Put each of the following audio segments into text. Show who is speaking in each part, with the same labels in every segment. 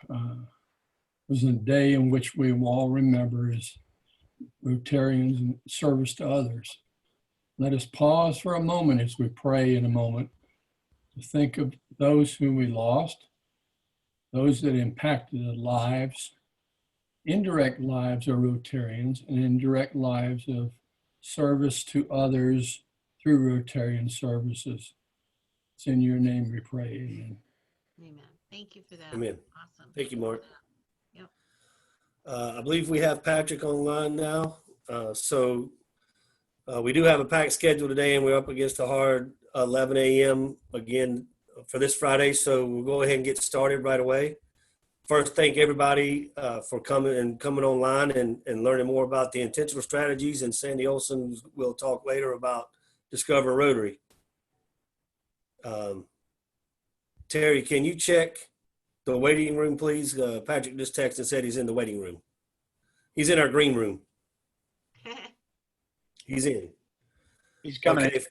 Speaker 1: was a day in which we will all remember as Rotarians and service to others. Let us pause for a moment as we pray in a moment to think of those whom we lost, those that impacted the lives, indirect lives of Rotarians and indirect lives of service to others through Rotarian services. It's in your name we pray, amen.
Speaker 2: Amen. Thank you for that.
Speaker 3: Amen.
Speaker 2: Awesome.
Speaker 3: Thank you, Mark.
Speaker 2: Yep.
Speaker 3: I believe we have Patrick online now. We do have a packed schedule today, and we're up against a hard 11 a.m. again for this Friday. So we'll go ahead and get started right away. First, thank everybody for coming online and learning more about the intentional strategies. And Sandy Olson will talk later about Discover Rotary. Terry, can you check the waiting room, please? Patrick just texted and said he's in the waiting room. He's in our green room. He's in.
Speaker 4: He's coming.
Speaker 3: Okay.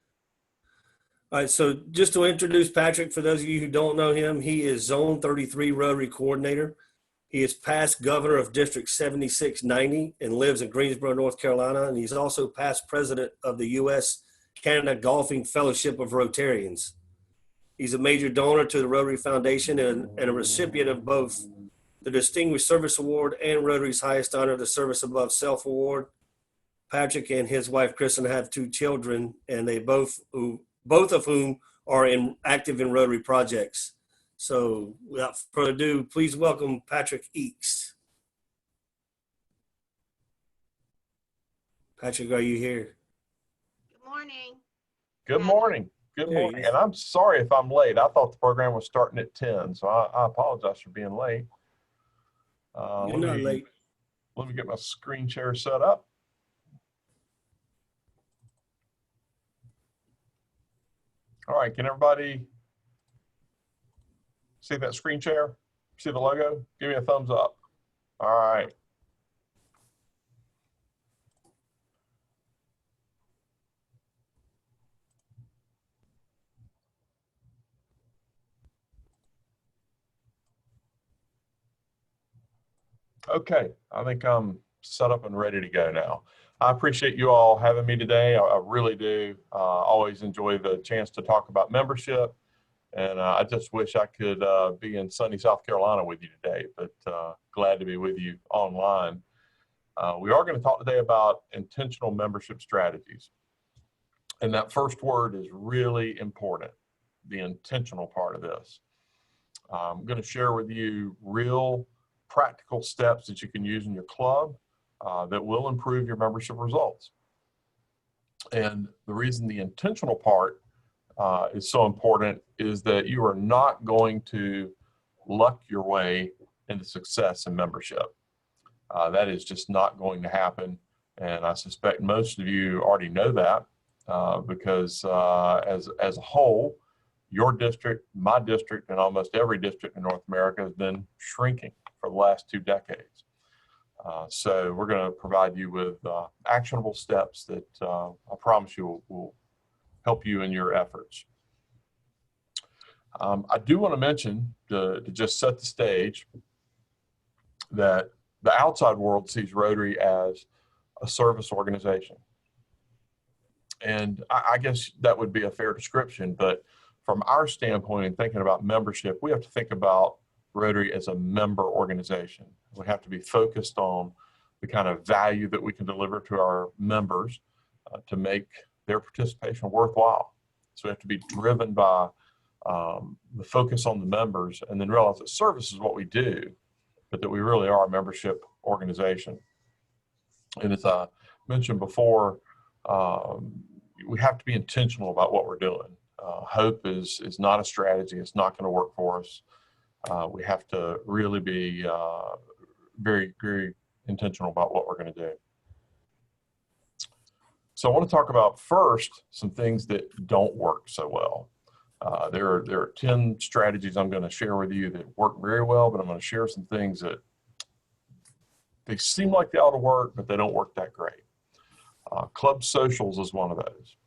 Speaker 3: All right, so just to introduce Patrick, for those of you who don't know him, he is Zone 33 Rotary Coordinator. He is past governor of District 7690 and lives in Greensboro, North Carolina. And he's also past president of the U.S.-Canada Golfing Fellowship of Rotarians. He's a major donor to the Rotary Foundation and a recipient of both the Distinguished Service Award and Rotary's highest honor, the Service Above Self Award. Patrick and his wife, Kristen, have 2 children, and they both of whom are active in Rotary projects. So without further ado, please welcome Patrick Eakes. Patrick, are you here?
Speaker 2: Good morning.
Speaker 4: Good morning. Good morning. And I'm sorry if I'm late. I thought the program was starting at 10, so I apologize for being late.
Speaker 3: You're not late.
Speaker 4: Let me get my screen share set up. All right, can everybody see that screen share? See the logo? Give me a thumbs up. All right. Okay, I think I'm set up and ready to go now. I appreciate you all having me today. I really do. Always enjoy the chance to talk about membership. And I just wish I could be in sunny South Carolina with you today, but glad to be with you online. We are going to talk today about intentional membership strategies. And that first word is really important, the intentional part of this. I'm going to share with you real practical steps that you can use in your club that will improve your membership results. And the reason the intentional part is so important is that you are not going to luck your way into success in membership. That is just not going to happen. And I suspect most of you already know that because as a whole, your district, my district, and almost every district in North America has been shrinking for the last 2 decades. So we're going to provide you with actionable steps that I promise you will help you in your efforts. I do want to mention, to just set the stage, that the outside world sees Rotary as a service organization. And I guess that would be a fair description, but from our standpoint in thinking about membership, we have to think about Rotary as a member organization. We have to be focused on the kind of value that we can deliver to our members to make their participation worthwhile. So we have to be driven by the focus on the members and then realize that service is what we do, but that we really are a membership organization. And as I mentioned before, we have to be intentional about what we're doing. Hope is not a strategy. It's not going to work for us. We have to really be very, very intentional about what we're going to do. So I want to talk about first some things that don't work so well. There are 10 strategies I'm going to share with you that work very well, but I'm going to share some things that they seem like they ought to work, but they don't work that great. Club socials is one of those.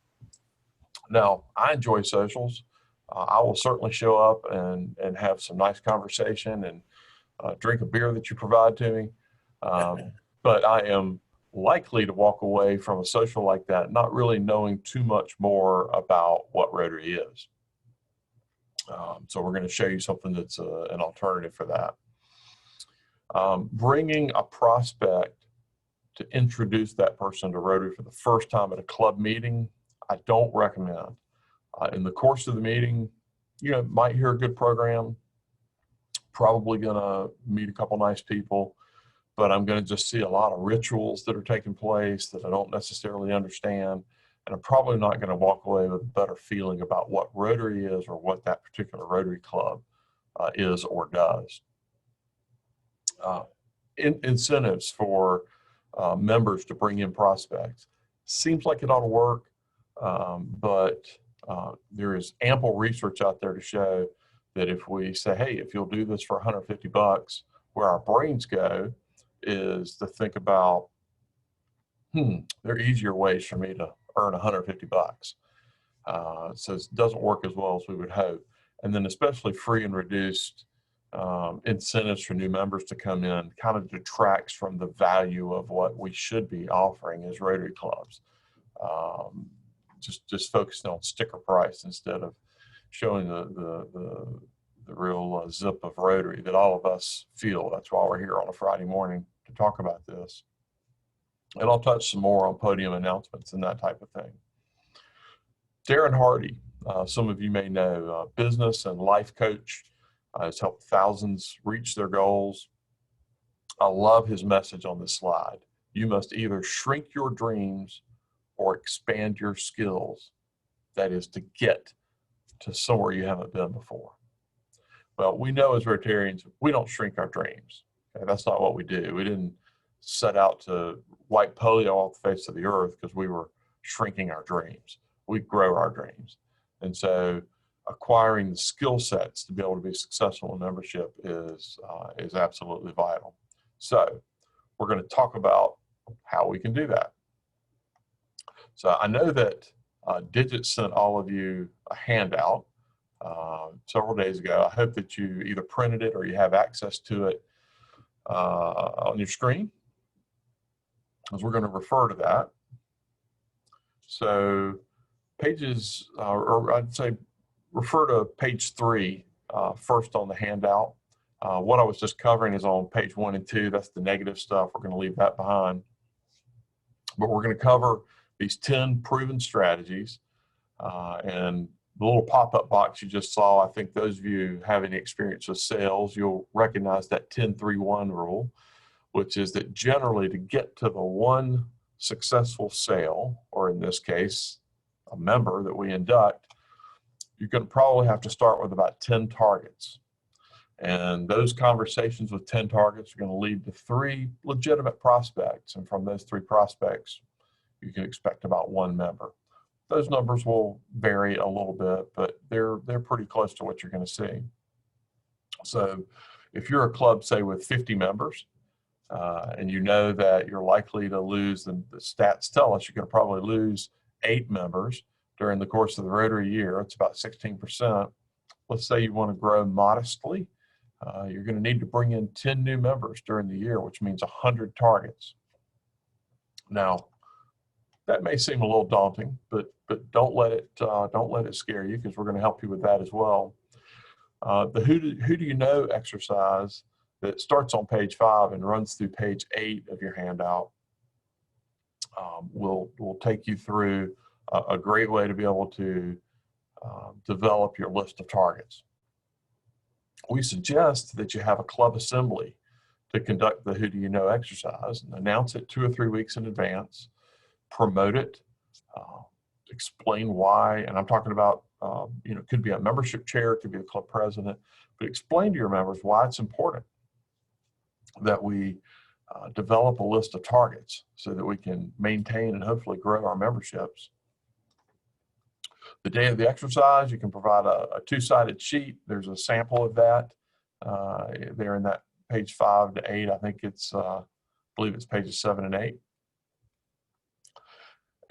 Speaker 4: Now, I enjoy socials. I will certainly show up and have some nice conversation and drink a beer that you provide to me. But I am likely to walk away from a social like that not really knowing too much more about what Rotary is. So we're going to show you something that's an alternative for that. Bringing a prospect to introduce that person to Rotary for the first time at a club meeting, I don't recommend. In the course of the meeting, you know, might hear a good program, probably going to meet a couple nice people, but I'm going to just see a lot of rituals that are taking place that I don't necessarily understand. And I'm probably not going to walk away with a better feeling about what Rotary is or what that particular Rotary club is or does. Incentives for members to bring in prospects. Seems like it ought to work, but there is ample research out there to show that if we say, hey, if you'll do this for $150, where our brains go is to think about, there are easier ways for me to earn $150. So it doesn't work as well as we would hope. And then especially free and reduced incentives for new members to come in kind of detracts from the value of what we should be offering as Rotary clubs. Just focusing on sticker price instead of showing the real zip of Rotary that all of us feel. That's why we're here on a Friday morning to talk about this. And I'll touch some more on podium announcements and that type of thing. Darren Hardy, some of you may know, business and life coach, has helped thousands reach their goals. I love his message on this slide. You must either shrink your dreams or expand your skills. That is to get to somewhere you haven't been before. Well, we know as Rotarians, we don't shrink our dreams. Okay? That's not what we do. We didn't set out to wipe polio off the face of the earth because we were shrinking our dreams. We grow our dreams. And so acquiring the skill sets to be able to be successful in membership is absolutely vital. So we're going to talk about how we can do that. So I know that Digit sent all of you a handout several days ago. I hope that you either printed it or you have access to it on your screen, as we're going to refer to that. So pages, or I'd say refer to page 3 first on the handout. What I was just covering is on page 1 and 2. That's the negative stuff. We're going to leave that behind. But we're going to cover these 10 proven strategies. And the little pop-up box you just saw, I think those of you having experience with sales, you'll recognize that 10-3-1 rule, which is that generally to get to the one successful sale, or in this case, a member that we induct, you're going to probably have to start with about 10 targets. And those conversations with 10 targets are going to lead to 3 legitimate prospects. And from those 3 prospects, you can expect about 1 member. Those numbers will vary a little bit, but they're pretty close to what you're going to see. So if you're a club, say, with 50 members, and you know that you're likely to lose, the stats tell us you're going to probably lose 8 members during the course of the Rotary year. It's about 16%. Let's say you want to grow modestly. You're going to need to bring in 10 new members during the year, which means 100 targets. Now, that may seem a little daunting, but don't let it scare you, because we're going to help you with that as well. The who do you know exercise that starts on page 5 and runs through page 8 of your handout will take you through a great way to be able to develop your list of targets. We suggest that you have a club assembly to conduct the who do you know exercise, and announce it 2 or 3 weeks in advance, promote it, explain why, and I'm talking about, it could be a membership chair, it could be the club president, but explain to your members why it's important that we develop a list of targets so that we can maintain and hopefully grow our memberships. The day of the exercise, you can provide a 2-sided sheet. There's a sample of that there in that page 5 to 8. I think it's, I believe it's pages 7 and 8.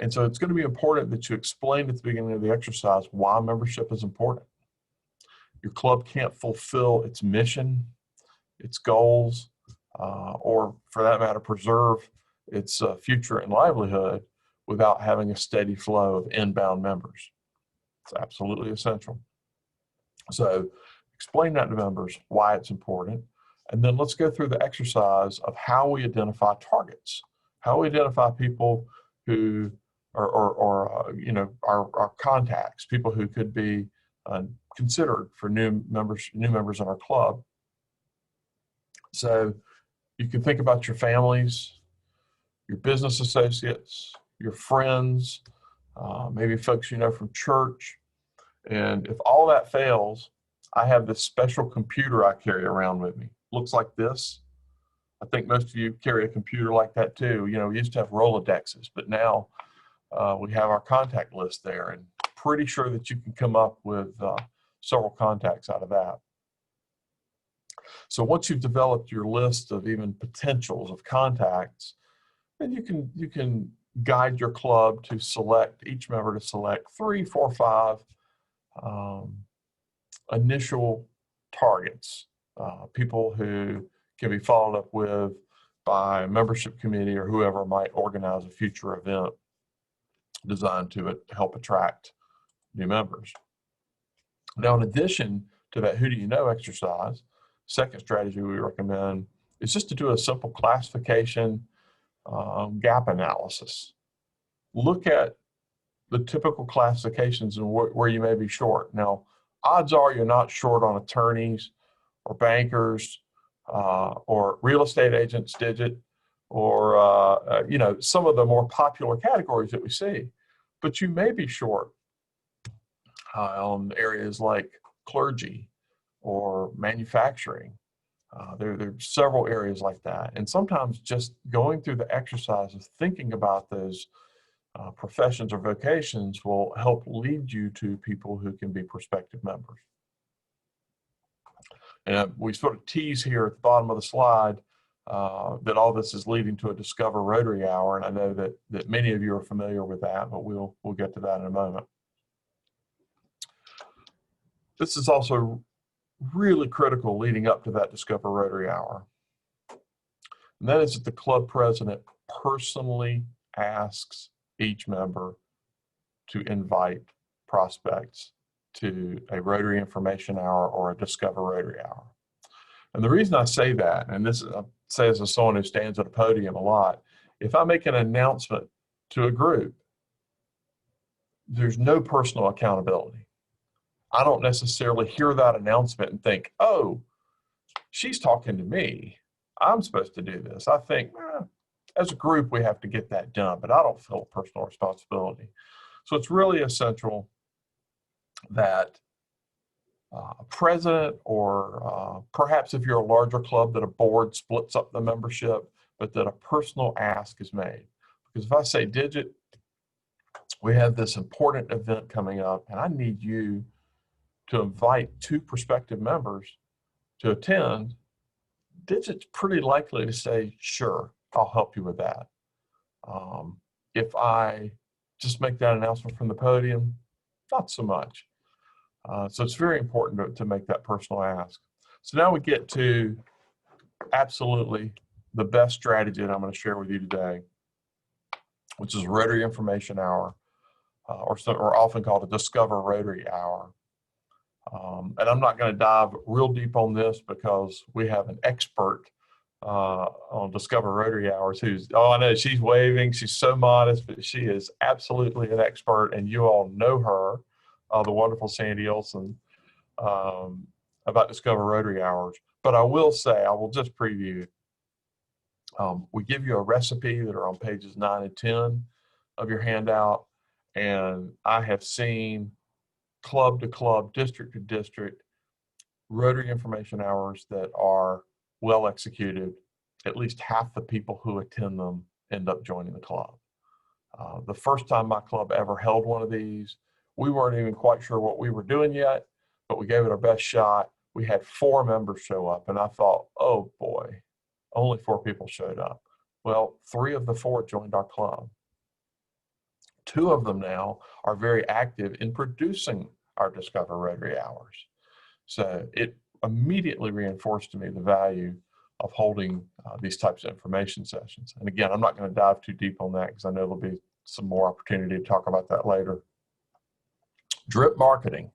Speaker 4: And so it's going to be important that you explain at the beginning of the exercise why membership is important. Your club can't fulfill its mission its goals, or for that matter, preserve its future and livelihood without having a steady flow of inbound members. It's absolutely essential. So explain that to members, why it's important. And then let's go through the exercise of how we identify targets, how we identify people who are our contacts, people who could be considered for new members in our club. So you can think about your families, your business associates, your friends, maybe folks you know from church. And if all that fails, I have this special computer I carry around with me. Looks like this. I think most of you carry a computer like that too. You know, we used to have Rolodexes, but now we have our contact list there, and pretty sure that you can come up with several contacts out of that. So once you've developed your list of even potentials of contacts, then you can guide your club to select, each member to select 3, 4, 5 initial targets, people who can be followed up with by a membership committee or whoever might organize a future event designed to help attract new members. Now, in addition to that who do you know exercise, second strategy we recommend is just to do a simple classification gap analysis. Look at the typical classifications and where you may be short. Now, odds are you're not short on attorneys or bankers or real estate agents, digit, or some of the more popular categories that we see. But you may be short on areas like clergy or manufacturing. There are several areas like that. And sometimes just going through the exercise of thinking about those professions or vocations will help lead you to people who can be prospective members. And we sort of tease here at the bottom of the slide that all this is leading to a Discover Rotary Hour, and I know that many of you are familiar with that, but we'll get to that in a moment. This is also really critical leading up to that Discover Rotary Hour. And that is that the club president personally asks each member to invite prospects to a Rotary Information Hour or a Discover Rotary Hour. And the reason I say that, and this I say as someone who stands at a podium a lot, if I make an announcement to a group, there's no personal accountability. I don't necessarily hear that announcement and think, oh, she's talking to me. I'm supposed to do this. I think, as a group, we have to get that done, but I don't feel personal responsibility. So it's really essential that a president, or perhaps if you're a larger club, that a board splits up the membership, but that a personal ask is made. Because if I say, Digit, we have this important event coming up, and I need you to invite 2 prospective members to attend, Digit's pretty likely to say, sure, I'll help you with that. If I just make that announcement from the podium, not so much. So it's very important to make that personal ask. So now we get to absolutely the best strategy that I'm going to share with you today, which is Rotary Information Hour, or often called a Discover Rotary Hour. And I'm not going to dive real deep on this because we have an expert on Discover Rotary Hours who's, oh, I know she's waving. She's so modest, but she is absolutely an expert, and you all know her, the wonderful Sandy Olson, about Discover Rotary Hours. But I will say, I will just preview, we give you a recipe that are on pages 9 and 10 of your handout, and I have seen club to club, district to district, Rotary Information Hours that are well executed. At least half the people who attend them end up joining the club. The first time my club ever held one of these, we weren't even quite sure what we were doing yet, but we gave it our best shot. We had 4 members show up, and I thought, oh boy, only 4 people showed up. Well, 3 of the 4 joined our club. 2 of them now are very active in producing our Discover Rotary Hours. So it immediately reinforced to me the value of holding these types of information sessions. And again, I'm not going to dive too deep on that because I know there'll be some more opportunity to talk about that later. Drip marketing.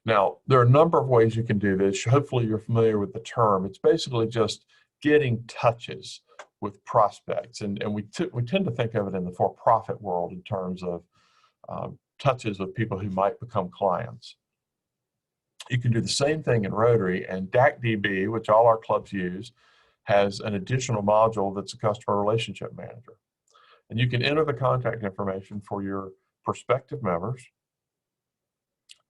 Speaker 4: Now, there are a number of ways you can do this. Hopefully you're familiar with the term. It's basically just getting touches with prospects. And we tend to think of it in the for-profit world in terms of touches with people who might become clients. You can do the same thing in Rotary, and DACDB, which all our clubs use, has an additional module that's a customer relationship manager. And you can enter the contact information for your prospective members.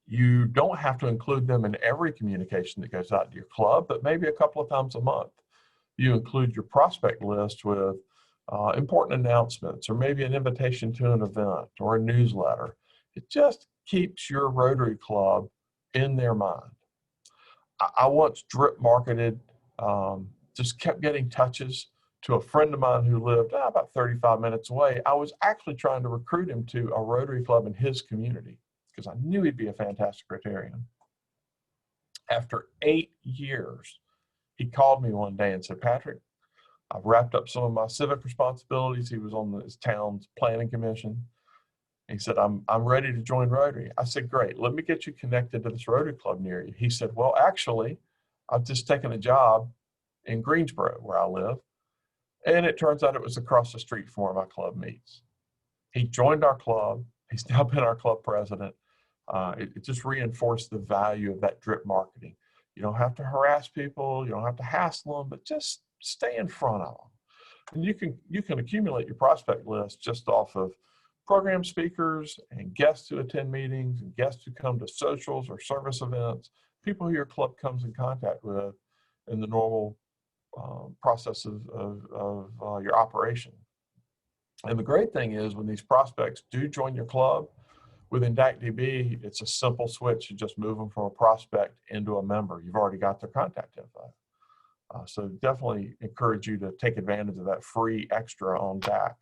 Speaker 4: You don't have to include them in every communication that goes out to your club, but maybe a couple of times a month. You include your prospect list with important announcements, or maybe an invitation to an event or a newsletter. It just keeps your Rotary Club in their mind. I once drip marketed, just kept getting touches to a friend of mine who lived about 35 minutes away. I was actually trying to recruit him to a Rotary Club in his community because I knew he'd be a fantastic Rotarian. After 8 years, he called me one day and said, "Patrick, I've wrapped up some of my civic responsibilities." He was on his town's planning commission. He said, I'm ready to join Rotary. I said, "Great, let me get you connected to this Rotary Club near you." He said, "Well, actually, I've just taken a job in Greensboro where I live. And it turns out it was across the street from where my club meets." He joined our club. He's now been our club president. It just reinforced the value of that drip marketing. You don't have to harass people. You don't have to hassle them, but just stay in front of them. And you can accumulate your prospect list just off of program speakers and guests who attend meetings and guests who come to socials or service events, people who your club comes in contact with in the normal process of your operation. And the great thing is when these prospects do join your club, within DACDB, it's a simple switch. You just move them from a prospect into a member. You've already got their contact info. So definitely encourage you to take advantage of that free extra on DAC.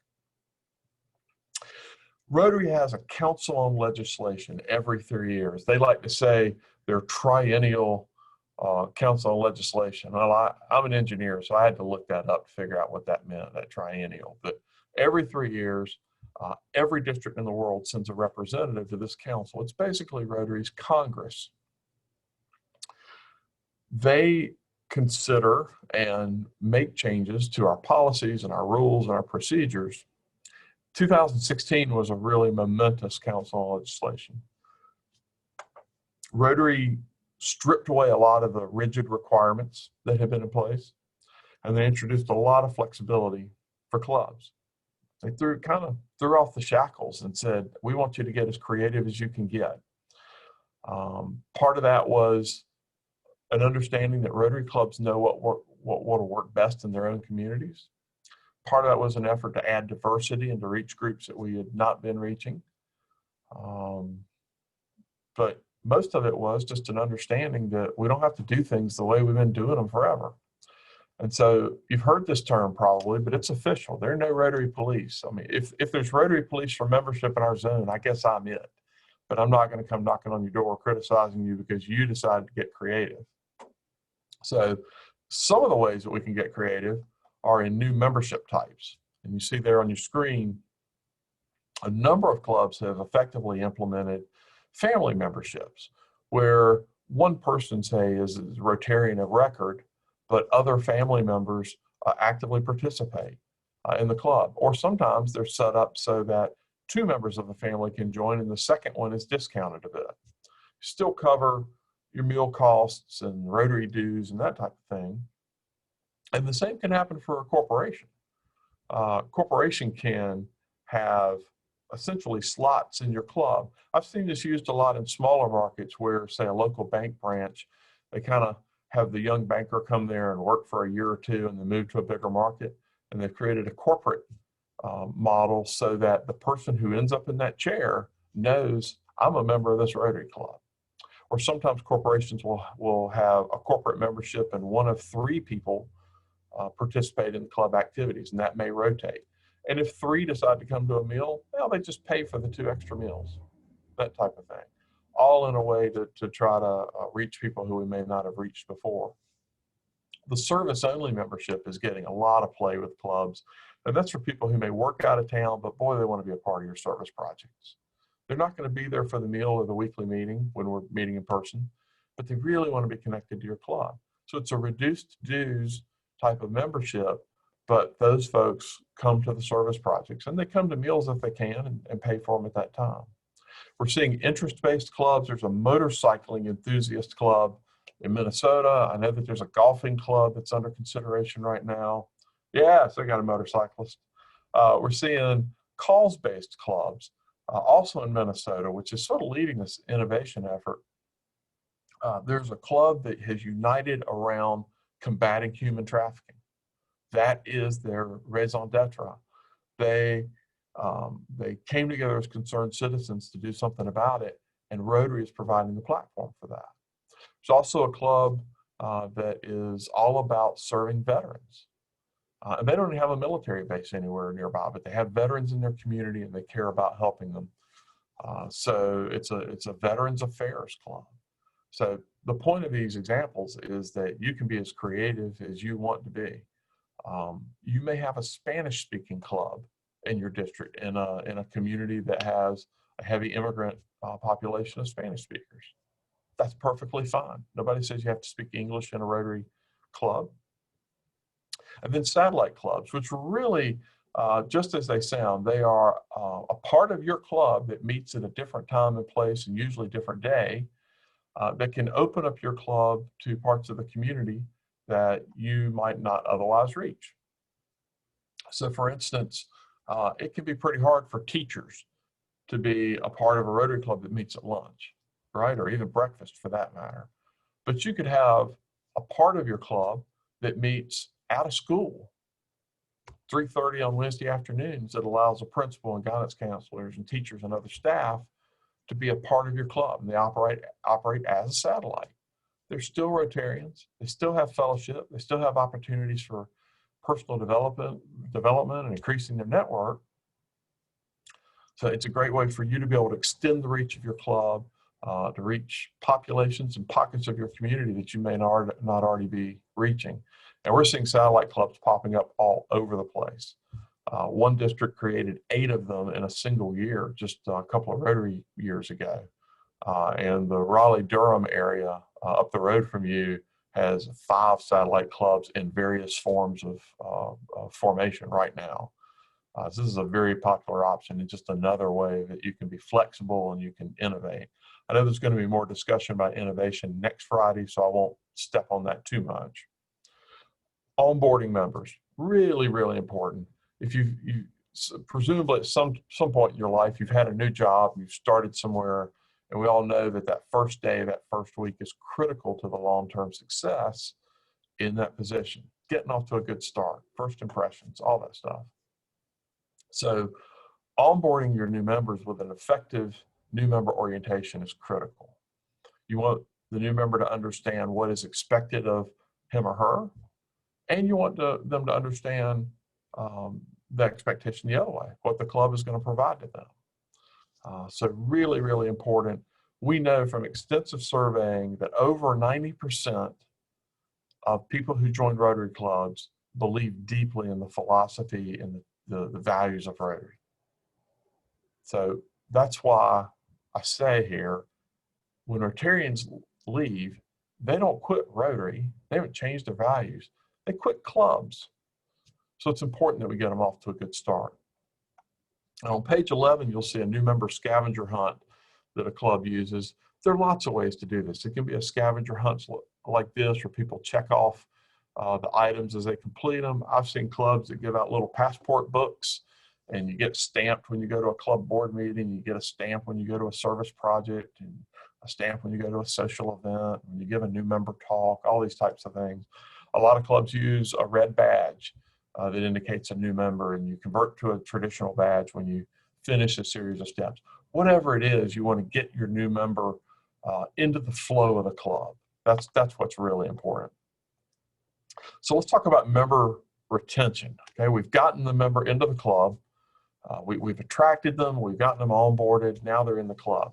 Speaker 4: Rotary has a council on legislation every 3 years. They like to say their triennial council on legislation. Well, I'm an engineer, so I had to look that up to figure out what that meant, that triennial. But every 3 years, every district in the world sends a representative to this council. It's basically Rotary's Congress. They consider and make changes to our policies and our rules and our procedures. 2016 was a really momentous council on legislation. Rotary stripped away a lot of the rigid requirements that had been in place, and they introduced a lot of flexibility for clubs. They kind of threw off the shackles and said, "We want you to get as creative as you can get." Part of that was an understanding that Rotary clubs know what will work best in their own communities. Part of that was an effort to add diversity and to reach groups that we had not been reaching. But most of it was just an understanding that we don't have to do things the way we've been doing them forever. And so you've heard this term probably, but it's official. There are no Rotary police. I mean, if there's Rotary police for membership in our zone, I guess I'm it. But I'm not going to come knocking on your door criticizing you because you decided to get creative. So some of the ways that we can get creative are in new membership types. And you see there on your screen, a number of clubs have effectively implemented family memberships where one person, say, is a Rotarian of record, but other family members actively participate in the club. Or sometimes they're set up so that two members of the family can join and the second one is discounted a bit. Still cover your meal costs and Rotary dues and that type of thing. And the same can happen for a corporation. Corporation can have essentially slots in your club. I've seen this used a lot in smaller markets where, say, a local bank branch, they kind of have the young banker come there and work for a year or two and then move to a bigger market. And they've created a corporate model so that the person who ends up in that chair knows, I'm a member of this Rotary Club. Or sometimes corporations will have a corporate membership and one of three people participate in the club activities, and that may rotate. And if three decide to come to a meal, well, they just pay for the 2 extra meals, that type of thing. all in a way to try to reach people who we may not have reached before. The service-only membership is getting a lot of play with clubs, and that's for people who may work out of town, but boy, they want to be a part of your service projects. They're not going to be there for the meal or the weekly meeting when we're meeting in person, but they really want to be connected to your club. So it's a reduced dues type of membership, but those folks come to the service projects, and they come to meals if they can and pay for them at that time. We're seeing interest-based clubs. There's a motorcycling enthusiast club in Minnesota. I know that there's a golfing club that's under consideration right now. Yes, they got a motorcyclist. We're seeing calls-based clubs, also in Minnesota, which is sort of leading this innovation effort. There's a club that has united around combating human trafficking. That is their raison d'etre. They came together as concerned citizens to do something about it, and Rotary is providing the platform for that. There's also a club that is all about serving veterans. And they don't have a military base anywhere nearby, but they have veterans in their community and they care about helping them. So it's a Veterans Affairs Club. So the point of these examples is that you can be as creative as you want to be. You may have a Spanish-speaking club in your district in a community that has a heavy immigrant population of Spanish speakers. That's perfectly fine. Nobody says you have to speak English in a Rotary club. And then satellite clubs, which really, just as they sound, they are a part of your club that meets at a different time and place and usually a different day, that can open up your club to parts of the community that you might not otherwise reach. So for instance, it can be pretty hard for teachers to be a part of a Rotary club that meets at lunch, right? Or even breakfast for that matter. But you could have a part of your club that meets out of school, 3:30 on Wednesday afternoons, that allows a principal and guidance counselors and teachers and other staff to be a part of your club. And they operate as a satellite. They're still Rotarians. They still have fellowship. They still have opportunities for personal development and increasing their network. So it's a great way for you to be able to extend the reach of your club, to reach populations and pockets of your community that you may not already be reaching. And we're seeing satellite clubs popping up all over the place. One district created 8 of them in a single year, just a couple of Rotary years ago. And the Raleigh-Durham area up the road from you has 5 satellite clubs in various forms of formation right now. This is a very popular option and just another way that you can be flexible and you can innovate. I know there's going to be more discussion about innovation next Friday, so I won't step on that too much. Onboarding members, really, really important. If you presumably at some point in your life, you've had a new job, you've started somewhere, and we all know that that first day, that first week is critical to the long-term success in that position. Getting off to a good start, first impressions, all that stuff. So onboarding your new members with an effective new member orientation is critical. You want the new member to understand what is expected of him or her, and you want them to understand the expectation the other way, what the club is going to provide to them. So really, really important. We know from extensive surveying that over 90% of people who join Rotary clubs believe deeply in the philosophy and the values of Rotary. So that's why I say here, when Rotarians leave, they don't quit Rotary. They haven't changed their values. They quit clubs. So it's important that we get them off to a good start. And on page 11, you'll see a new member scavenger hunt that a club uses. There are lots of ways to do this. It can be a scavenger hunt like this where people check off the items as they complete them. I've seen clubs that give out little passport books, and you get stamped when you go to a club board meeting. You get a stamp when you go to a service project, and a stamp when you go to a social event, when you give a new member talk, all these types of things. A lot of clubs use a red badge that indicates a new member, and you convert to a traditional badge when you finish a series of steps. Whatever it is, you want to get your new member into the flow of the club. That's what's really important. So let's talk about member retention. Okay, we've gotten the member into the club. We've attracted them. We've gotten them onboarded. Now they're in the club.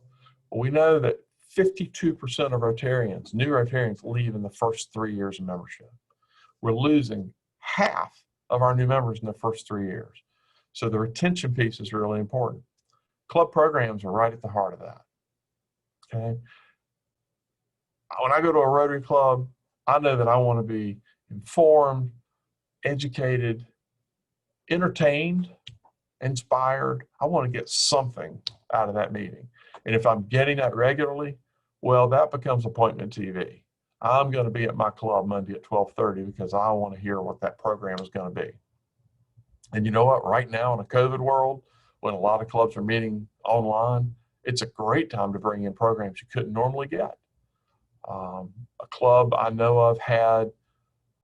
Speaker 4: Well, we know that 52% of Rotarians, new Rotarians, leave in the first 3 years of membership. We're losing half of our new members in the first 3 years. So the retention piece is really important. Club programs are right at the heart of that. Okay. When I go to a Rotary Club, I know that I want to be informed, educated, entertained, inspired. I want to get something out of that meeting. And if I'm getting that regularly, well, that becomes appointment TV. I'm going to be at my club Monday at 12:30 because I want to hear what that program is going to be. And you know what? Right now in a COVID world, when a lot of clubs are meeting online, it's a great time to bring in programs you couldn't normally get. A club I know of had,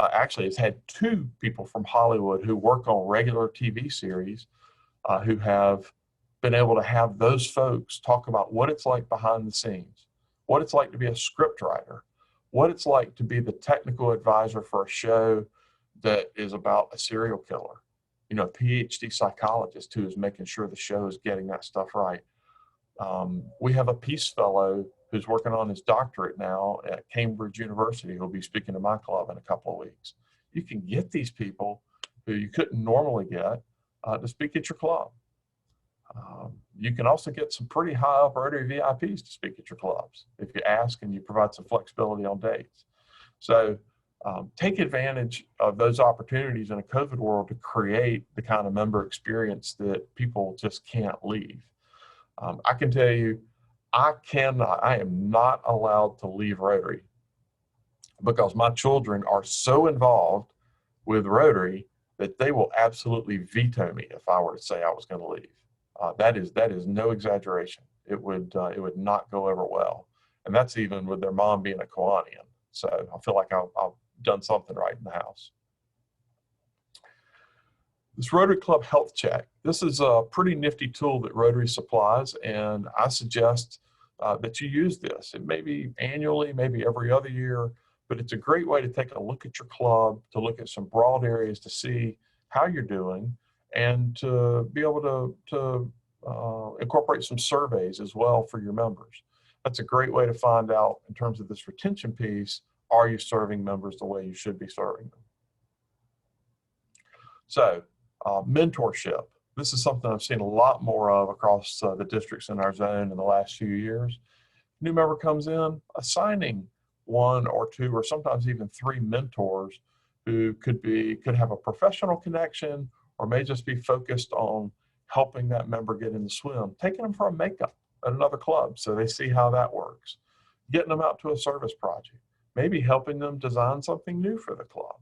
Speaker 4: actually it's had 2 people from Hollywood who work on regular TV series who have been able to have those folks talk about what it's like behind the scenes, what it's like to be a script writer, what it's like to be the technical advisor for a show that is about a serial killer. You know, a PhD psychologist who is making sure the show is getting that stuff right. We have a Peace Fellow who's working on his doctorate now at Cambridge University who'll be speaking to my club in a couple of weeks. You can get these people who you couldn't normally get to speak at your club. You can also get some pretty high up Rotary VIPs to speak at your clubs if you ask and you provide some flexibility on dates. So take advantage of those opportunities in a COVID world to create the kind of member experience that people just can't leave. I can tell you, I am not allowed to leave Rotary because my children are so involved with Rotary that they will absolutely veto me if I were to say I was going to leave. That is no exaggeration. It would not go over well. And that's even with their mom being a Kiwanian. So I feel like I've done something right in the house. This Rotary Club Health Check. This is a pretty nifty tool that Rotary supplies, and I suggest that you use this. It may be annually, maybe every other year, but it's a great way to take a look at your club, to look at some broad areas to see how you're doing, and to be able to incorporate some surveys as well for your members. That's a great way to find out, in terms of this retention piece, are you serving members the way you should be serving them? So, mentorship. This is something I've seen a lot more of across the districts in our zone in the last few years. New member comes in, assigning 1 or 2 or sometimes even 3 mentors who could have a professional connection or may just be focused on helping that member get in the swim, taking them for a makeup at another club so they see how that works, getting them out to a service project, maybe helping them design something new for the club.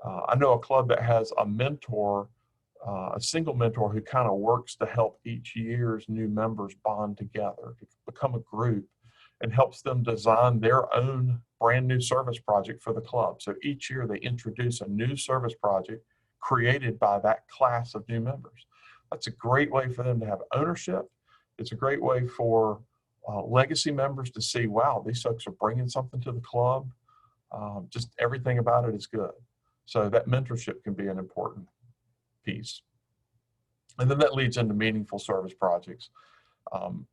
Speaker 4: I know a club that has a mentor, a single mentor who kind of works to help each year's new members bond together, to become a group, and helps them design their own brand new service project for the club. So each year they introduce a new service project created by that class of new members. That's a great way for them to have ownership. It's a great way for legacy members to see, wow, these folks are bringing something to the club. Just everything about it is good. So that mentorship can be an important piece. And then that leads into meaningful service projects.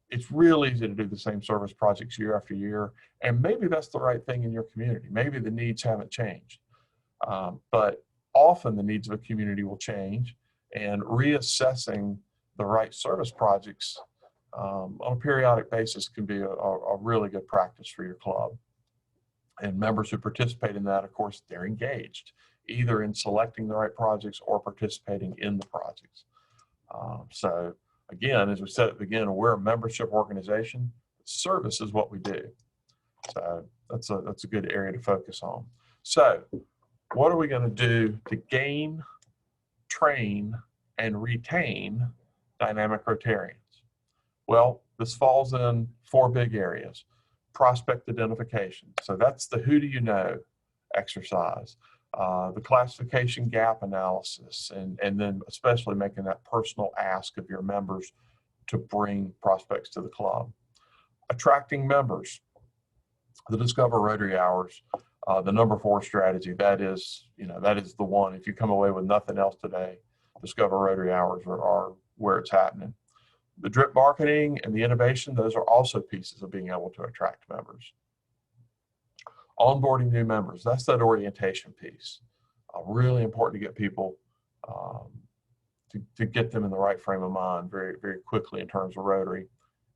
Speaker 4: It's real easy to do the same service projects year after year, and maybe that's the right thing in your community. Maybe the needs haven't changed, but often the needs of a community will change, and reassessing the right service projects on a periodic basis can be a really good practice for your club. And members who participate in that, of course, they're engaged, either in selecting the right projects or participating in the projects. So again, as we said at the beginning, we're a membership organization. Service is what we do. So that's a good area to focus on. So what are we going to do to gain, train, and retain dynamic Rotarians? Well, this falls in 4 big areas. Prospect identification. So that's the who do you know exercise. The classification gap analysis, and then especially making that personal ask of your members to bring prospects to the club. Attracting members. The Discover Rotary Hours, the number 4 strategy, that is the one. If you come away with nothing else today, Discover Rotary Hours are where it's happening. The drip marketing and the innovation, those are also pieces of being able to attract members. Onboarding new members, that's that orientation piece. Really important to get people, to get them in the right frame of mind very, very quickly in terms of Rotary,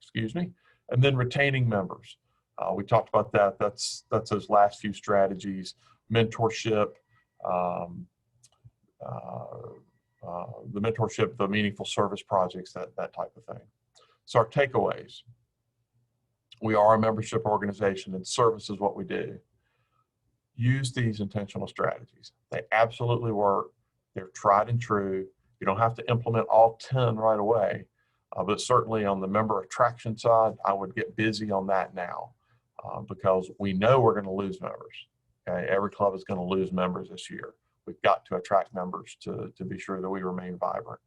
Speaker 4: excuse me. And then retaining members. We talked about that. That's those last few strategies, mentorship, the mentorship, the meaningful service projects, that type of thing. So our takeaways: we are a membership organization and service is what we do. Use these intentional strategies. They absolutely work. They're tried and true. You don't have to implement all 10 right away, but certainly on the member attraction side, I would get busy on that now because we know we're going to lose members. Okay? Every club is going to lose members this year. We've got to attract members to be sure that we remain vibrant.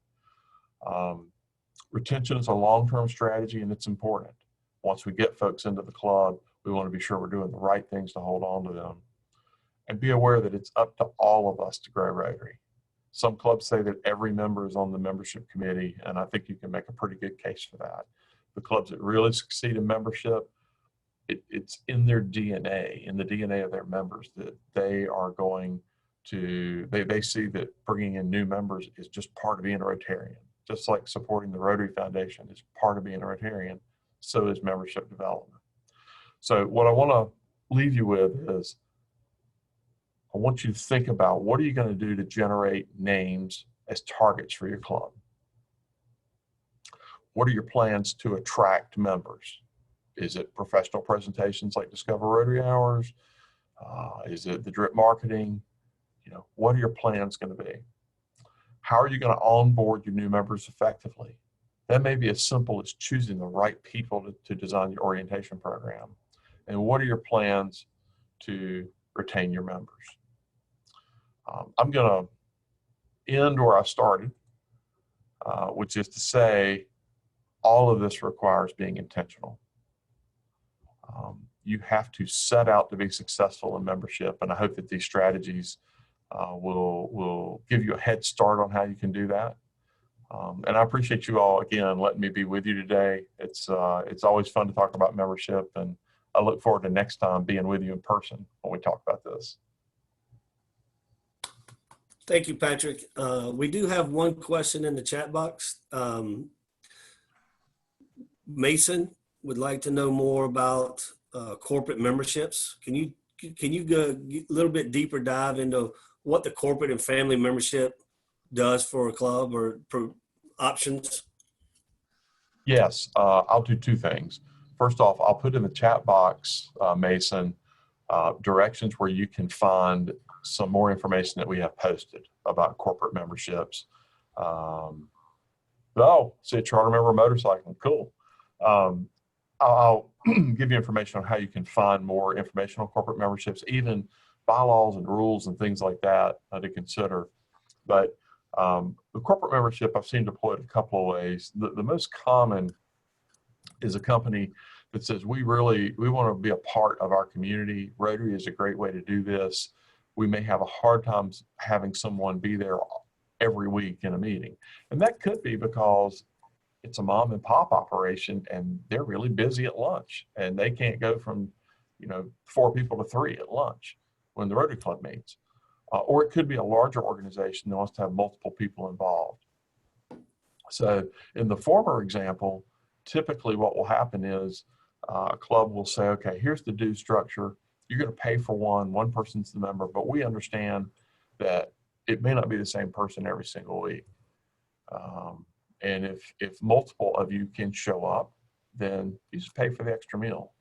Speaker 4: Retention is a long-term strategy, and it's important. Once we get folks into the club, we want to be sure we're doing the right things to hold on to them. And be aware that it's up to all of us to grow Rotary. Some clubs say that every member is on the membership committee, and I think you can make a pretty good case for that. The clubs that really succeed in membership, it's in their DNA, in the DNA of their members, that they are going to, they see that bringing in new members is just part of being a Rotarian. Just like supporting the Rotary Foundation is part of being a Rotarian, so is membership development. So what I want to leave you with is, I want you to think about, what are you going to do to generate names as targets for your club? What are your plans to attract members? Is it professional presentations like Discover Rotary Hours? Is it the drip marketing? You know, what are your plans going to be? How are you going to onboard your new members effectively? That may be as simple as choosing the right people to design your orientation program. And what are your plans to retain your members? I'm going to end where I started, which is to say, all of this requires being intentional. You have to set out to be successful in membership, and I hope that these strategies will give you a head start on how you can do that. And I appreciate you all, again, letting me be with you today. It's always fun to talk about membership, and I look forward to next time being with you in person when we talk about this.
Speaker 3: Thank you, Patrick. We do have one question in the chat box. Mason would like to know more about corporate memberships. Can you go a little bit deeper dive into what the corporate and family membership does for a club, or for options?
Speaker 4: Yes, I'll do two things. First off, I'll put in the chat box, Mason, directions where you can find some more information that we have posted about corporate memberships. Oh, see a charter member motorcycling, cool. I'll give you information on how you can find more information on corporate memberships, even bylaws and rules and things like that to consider. But the corporate membership I've seen deployed a couple of ways. The most common is a company that says, we want to be a part of our community. Rotary is a great way to do this. We may have a hard time having someone be there every week in a meeting. And that could be because it's a mom and pop operation and they're really busy at lunch and they can't go from, 4 people to 3 at lunch when the Rotary Club meets. Or it could be a larger organization that wants to have multiple people involved. So in the former example, typically what will happen is a club will say, okay, here's the due structure. You're going to pay for one person's the member, but we understand that it may not be the same person every single week. And if multiple of you can show up, then you just pay for the extra meal.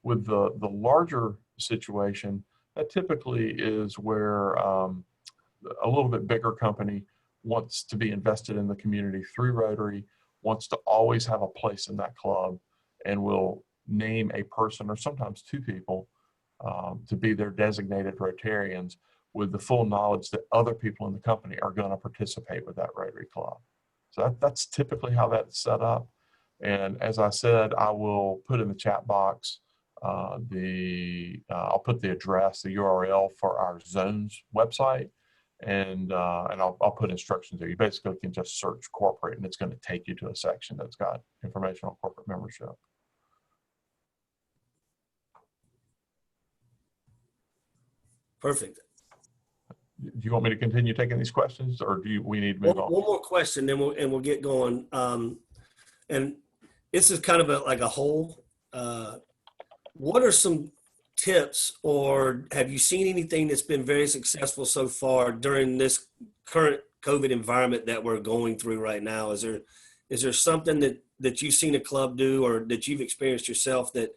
Speaker 4: With the larger situation, that typically is where a little bit bigger company wants to be invested in the community through Rotary, wants to always have a place in that club, and will name a person or sometimes 2 people to be their designated Rotarians, with the full knowledge that other people in the company are going to participate with that Rotary Club. So that's typically how that's set up. And as I said, I will put in the chat box I'll put the address, the URL for our zones website. and I'll put instructions there. You basically can just search corporate, and it's going to take you to a section that's got information on corporate membership.
Speaker 3: Perfect.
Speaker 4: Do you want me to continue taking these questions, or we need to move on?
Speaker 3: One more question, then we'll get going. And this is kind of like a whole. What are some tips, or have you seen anything that's been very successful so far during this current COVID environment that we're going through right now? Is there something that you've seen a club do, or that you've experienced yourself that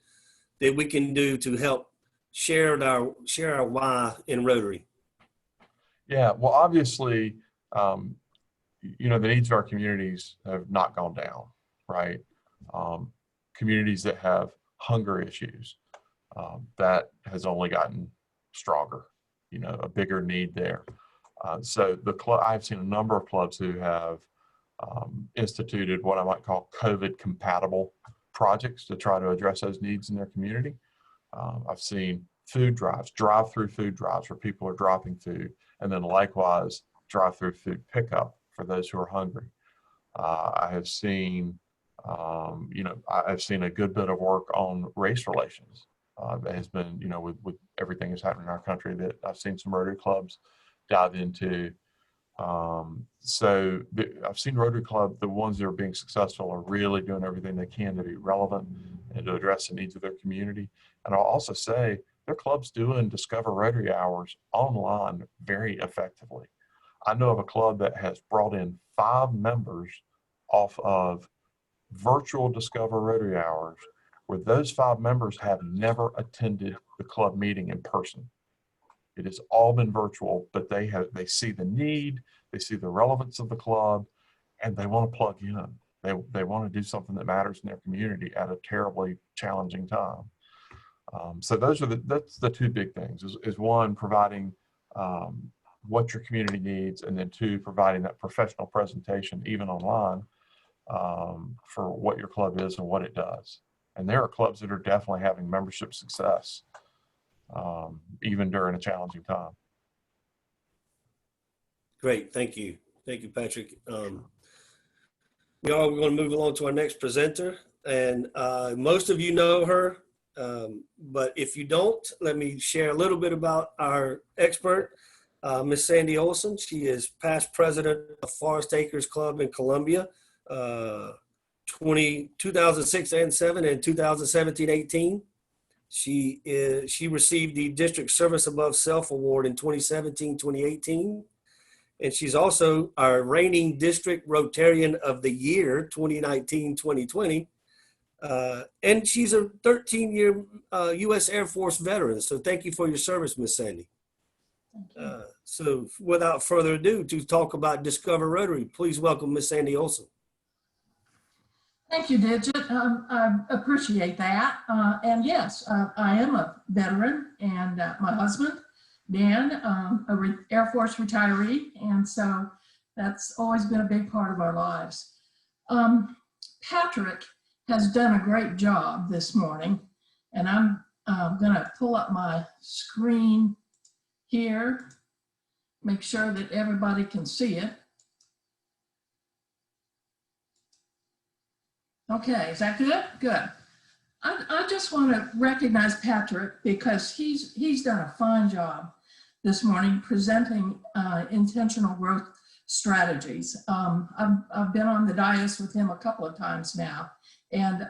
Speaker 3: we can do to help share our why in Rotary?
Speaker 4: Yeah, well, obviously, you know, the needs of our communities have not gone down, right? Communities that have hunger issues, that has only gotten stronger, you know, a bigger need there. So the club, I've seen a number of clubs who have instituted what I might call COVID compatible projects to try to address those needs in their community. I've seen food drives, drive-through food drives where people are dropping food, and then likewise drive-through food pickup for those who are hungry. I have seen, you know, I've seen a good bit of work on race relations. That has been, you know, with everything that's happening in our country, that I've seen some Rotary clubs dive into. So I've seen Rotary Club, the ones that are being successful are really doing everything they can to be relevant and to address the needs of their community. And I'll also say their club's doing Discover Rotary hours online very effectively. I know of a club that has brought in 5 members off of virtual Discover Rotary hours, where those 5 members have never attended the club meeting in person. It has all been virtual, but they see the need, they see the relevance of the club, and they want to plug in. They want to do something that matters in their community at a terribly challenging time. So that's the 2 big things, is one, providing what your community needs, and then 2, providing that professional presentation, even online, for what your club is and what it does. And there are clubs that are definitely having membership success, even during a challenging time.
Speaker 3: Great, thank you. Thank you, Patrick. We're going to move along to our next presenter, and most of you know her, but if you don't, let me share a little bit about our expert, Miss Sandy Olson. She is past president of Forest Acres Club in Columbia, 2006 and 7 and 2017-18. She received the District Service Above Self Award in 2017-2018. And she's also our reigning District Rotarian of the Year, 2019-2020. And she's a 13-year U.S. Air Force veteran. So thank you for your service, Miss Sandy. So without further ado, to talk about Discover Rotary, please welcome Miss Sandy Olson.
Speaker 5: Thank you, Digit. I appreciate that. And yes, I am a veteran, and my husband, Dan, an Air Force retiree, and so that's always been a big part of our lives. Patrick has done a great job this morning, and I'm going to pull up my screen here, make sure that everybody can see it. Okay, is that good? Good. I just want to recognize Patrick because he's done a fine job this morning presenting intentional growth strategies. I've been on the dais with him a couple of times now, and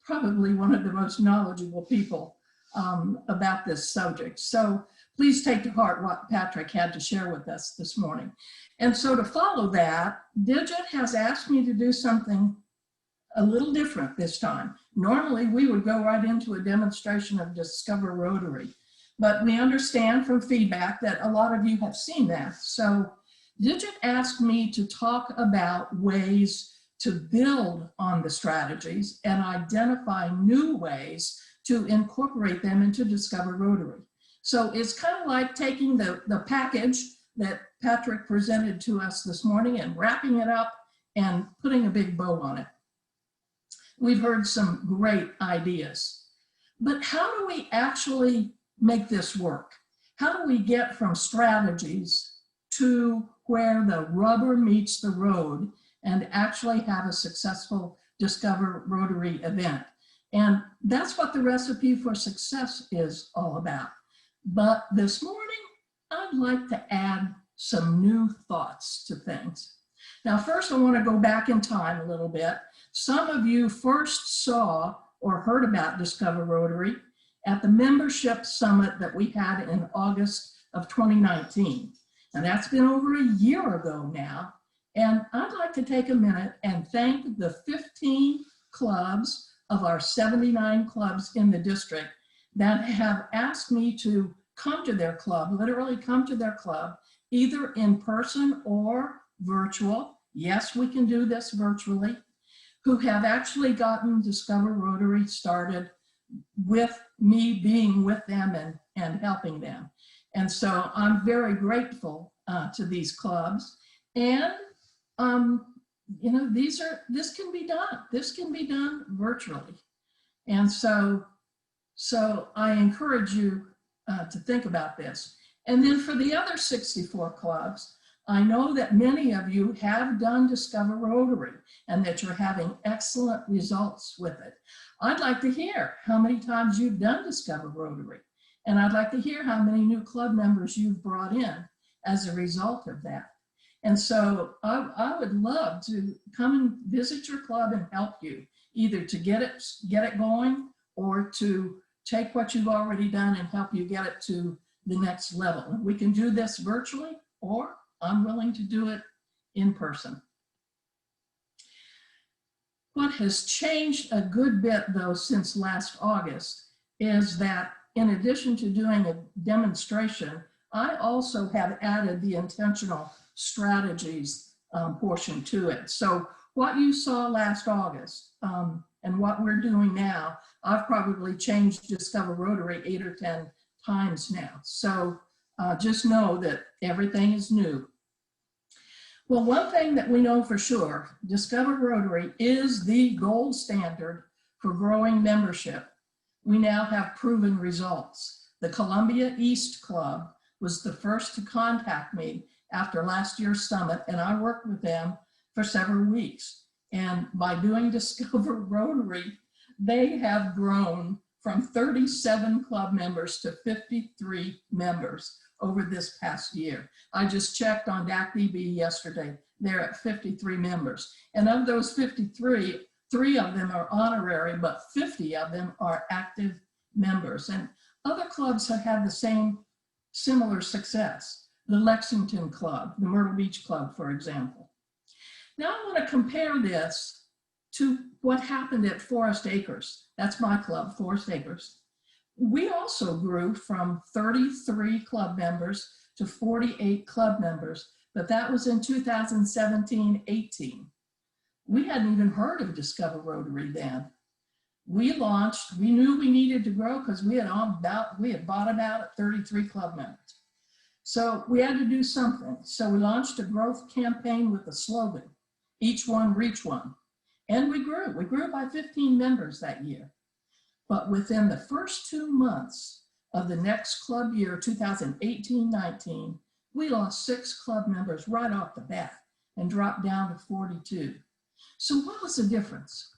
Speaker 5: probably one of the most knowledgeable people about this subject. So please take to heart what Patrick had to share with us this morning. And so to follow that, Digit has asked me to do something a little different this time. Normally, we would go right into a demonstration of Discover Rotary, but we understand from feedback that a lot of you have seen that. So Digit asked me to talk about ways to build on the strategies and identify new ways to incorporate them into Discover Rotary. So it's kind of like taking the package that Patrick presented to us this morning and wrapping it up and putting a big bow on it. We've heard some great ideas, but how do we actually make this work? How do we get from strategies to where the rubber meets the road and actually have a successful Discover Rotary event. And that's what the recipe for success is all about. But this morning, I'd like to add some new thoughts to things. Now, first, I want to go back in time a little bit. Some of you first saw or heard about Discover Rotary at the membership summit that we had in August of 2019. And that's been over a year ago now. And I'd like to take a minute and thank the 15 clubs of our 79 clubs in the district that have asked me to come to their club, literally come to their club, either in person or virtual. Yes, we can do this virtually, who have actually gotten Discover Rotary started with me being with them and helping them. And so I'm very grateful to these clubs. And, you know, this can be done. This can be done virtually. And so I encourage you to think about this. And then for the other 64 clubs, I know that many of you have done Discover Rotary and that you're having excellent results with it. I'd like to hear how many times you've done Discover Rotary. And I'd like to hear how many new club members you've brought in as a result of that. And so I would love to come and visit your club and help you, either to get it going or to take what you've already done and help you get it to the next level. We can do this virtually, or I'm willing to do it in person. What has changed a good bit, though, since last August is that in addition to doing a demonstration, I also have added the intentional strategies portion to it. So what you saw last August and what we're doing now, I've probably changed Discover Rotary 8 or 10 times now. So just know that everything is new. Well, one thing that we know for sure, Discover Rotary is the gold standard for growing membership. We now have proven results. The Columbia East Club was the first to contact me after last year's summit, and I worked with them for several weeks. And by doing Discover Rotary, they have grown from 37 club members to 53 members over this past year. I just checked on DACDB yesterday. They're at 53 members. And of those 53, 3 of them are honorary, but 50 of them are active members. And other clubs have had the same similar success. The Lexington Club, the Myrtle Beach Club, for example. Now I want to compare this to what happened at Forest Acres. That's my club, Forest Acres. We also grew from 33 club members to 48 club members, but that was in 2017-18. We hadn't even heard of Discover Rotary then. We launched, we knew we needed to grow because we had bottomed out at 33 club members. So we had to do something. So we launched a growth campaign with a slogan, each one reach one. And we grew by 15 members that year. But within the first 2 months of the next club year, 2018-19, we lost 6 club members right off the bat and dropped down to 42. So what was the difference?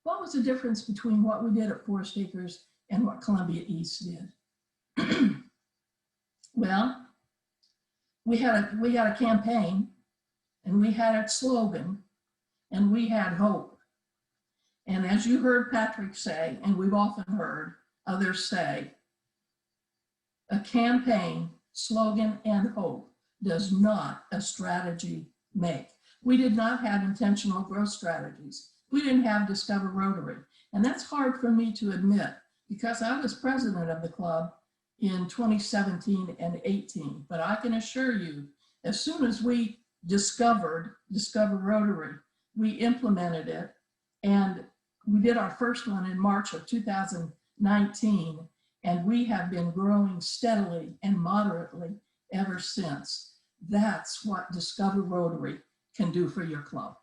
Speaker 5: What was the difference between what we did at Forest Acres and what Columbia East did? Well, we had a campaign, and we had a slogan, and we had hope. And as you heard Patrick say, and we've often heard others say, a campaign, slogan, and hope does not a strategy make. We did not have intentional growth strategies. We didn't have Discover Rotary. And that's hard for me to admit because I was president of the club in 2017 and 18. But I can assure you, as soon as we discovered Discover Rotary, we implemented it, and we did our first one in March of 2019, and we have been growing steadily and moderately ever since. That's what Discover Rotary can do for your club.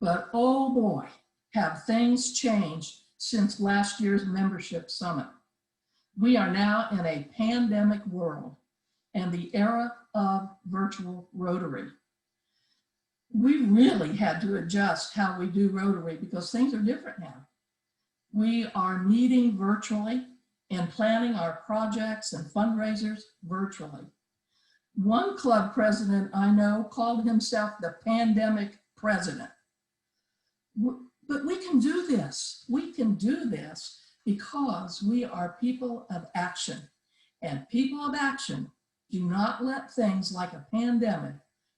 Speaker 5: But oh boy, have things changed since last year's membership summit. We are now in a pandemic world, and the era of virtual Rotary. We really had to adjust how we do Rotary because things are different now. We are meeting virtually and planning our projects and fundraisers virtually. One club president I know called himself the pandemic president. But we can do this. We can do this because we are people of action. And people of action do not let things like a pandemic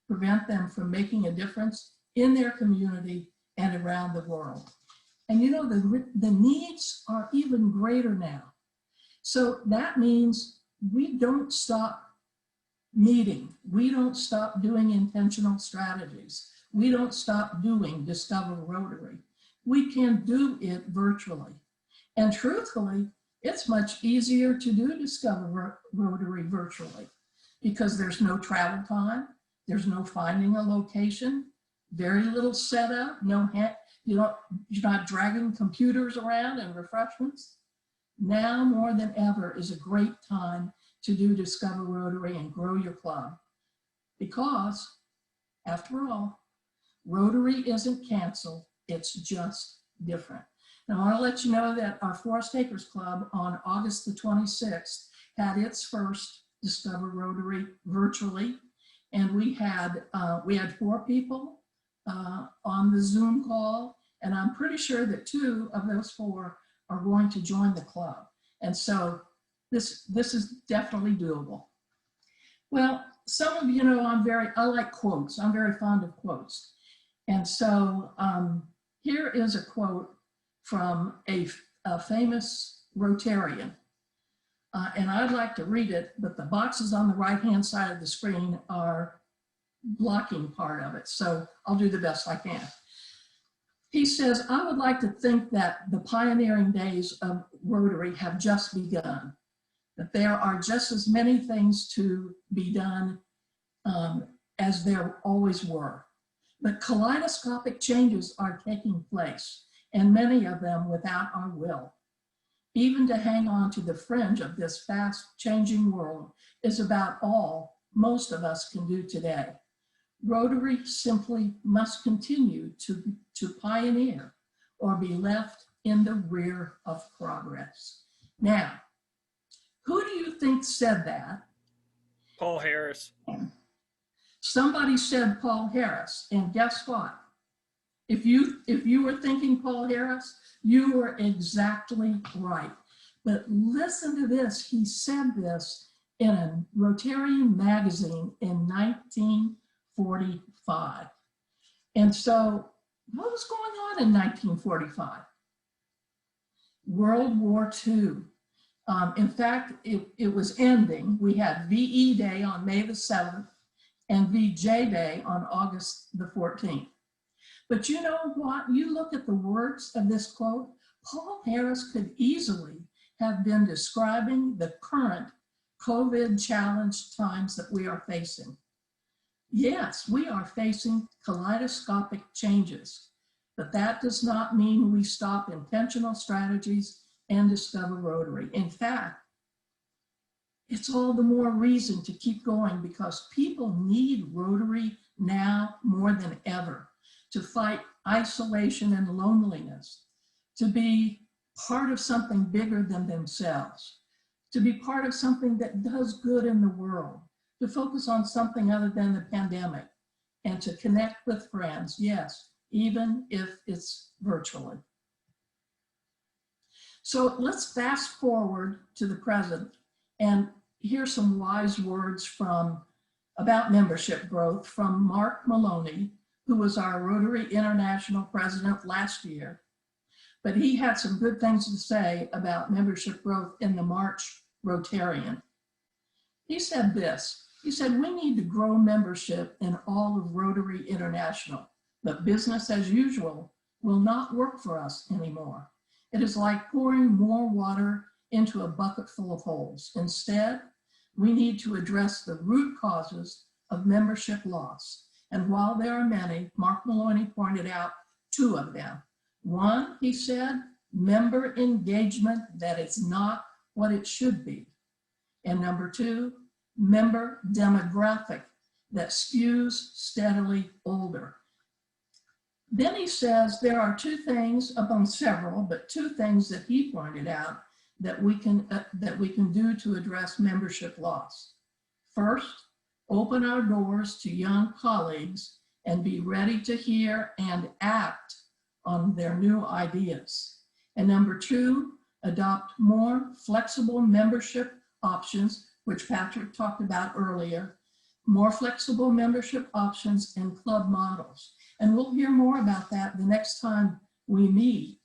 Speaker 5: prevent them from making a difference in their community and around the world. And you know, the needs are even greater now. So that means we don't stop meeting. We don't stop doing intentional strategies. We don't stop doing Discover Rotary. We can do it virtually. And truthfully, it's much easier to do Discover Rotary virtually because there's no travel time, there's no finding a location, very little setup, you're not dragging computers around and refreshments. Now more than ever is a great time to do Discover Rotary and grow your club. Because, after all, Rotary isn't canceled, it's just different. Now I want to let you know that our Forest Acres Club on August the 26th had its first Discover Rotary virtually. And we had 4 people on the Zoom call, and I'm pretty sure that 2 of those 4 are going to join the club. And so this is definitely doable. Well, some of you know I like quotes. I'm very fond of quotes. And so here is a quote from a famous Rotarian. And I'd like to read it, but the boxes on the right-hand side of the screen are blocking part of it. So I'll do the best I can. He says, I would like to think that the pioneering days of Rotary have just begun, that there are just as many things to be done as there always were. But kaleidoscopic changes are taking place, and many of them without our will. Even to hang on to the fringe of this fast changing world is about all most of us can do today. Rotary simply must continue to pioneer or be left in the rear of progress. Now, who do you think said that?
Speaker 6: Paul Harris.
Speaker 5: Somebody said Paul Harris, and guess what? If you were thinking Paul Harris, you were exactly right. But listen to this. He said this in a Rotarian magazine in 1945. And so what was going on in 1945? World War II. In fact, it was ending. We had VE Day on May the 7th and VJ Day on August the 14th. But you know what? You look at the words of this quote, Paul Harris could easily have been describing the current COVID challenge times that we are facing. Yes, we are facing kaleidoscopic changes, but that does not mean we stop intentional strategies and Discover Rotary. In fact, it's all the more reason to keep going because people need Rotary now more than ever to fight isolation and loneliness, to be part of something bigger than themselves, to be part of something that does good in the world, to focus on something other than the pandemic, and to connect with friends, yes, even if it's virtually. So let's fast forward to the present and hear some wise words about membership growth from Mark Maloney, who was our Rotary International president last year. But he had some good things to say about membership growth in the March Rotarian. He said this, he said, we need to grow membership in all of Rotary International, but business as usual will not work for us anymore. It is like pouring more water into a bucket full of holes. Instead, we need to address the root causes of membership loss. And while there are many, Mark Maloney pointed out 2 of them. One, he said, member engagement that is not what it should be. And number 2, member demographic that skews steadily older. Then he says there are two things, among several, but two things that he pointed out that we can do to address membership loss. First, open our doors to young colleagues and be ready to hear and act on their new ideas. And number two, adopt more flexible membership options, which Patrick talked about earlier, more flexible membership options and club models. And we'll hear more about that the next time we meet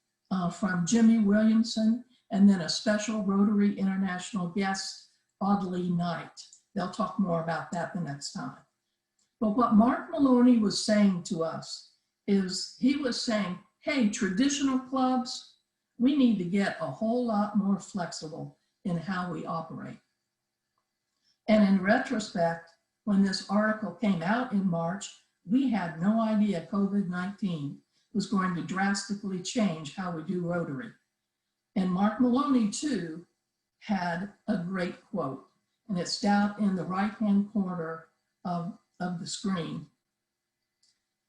Speaker 5: from Jimmy Williamson and then a special Rotary International guest, Audley Knight. They'll talk more about that the next time. But what Mark Maloney was saying to us is he was saying, hey, traditional clubs, we need to get a whole lot more flexible in how we operate. And in retrospect, when this article came out in March, we had no idea COVID-19 was going to drastically change how we do Rotary. And Mark Maloney, too, had a great quote, and it's down in the right-hand corner of the screen.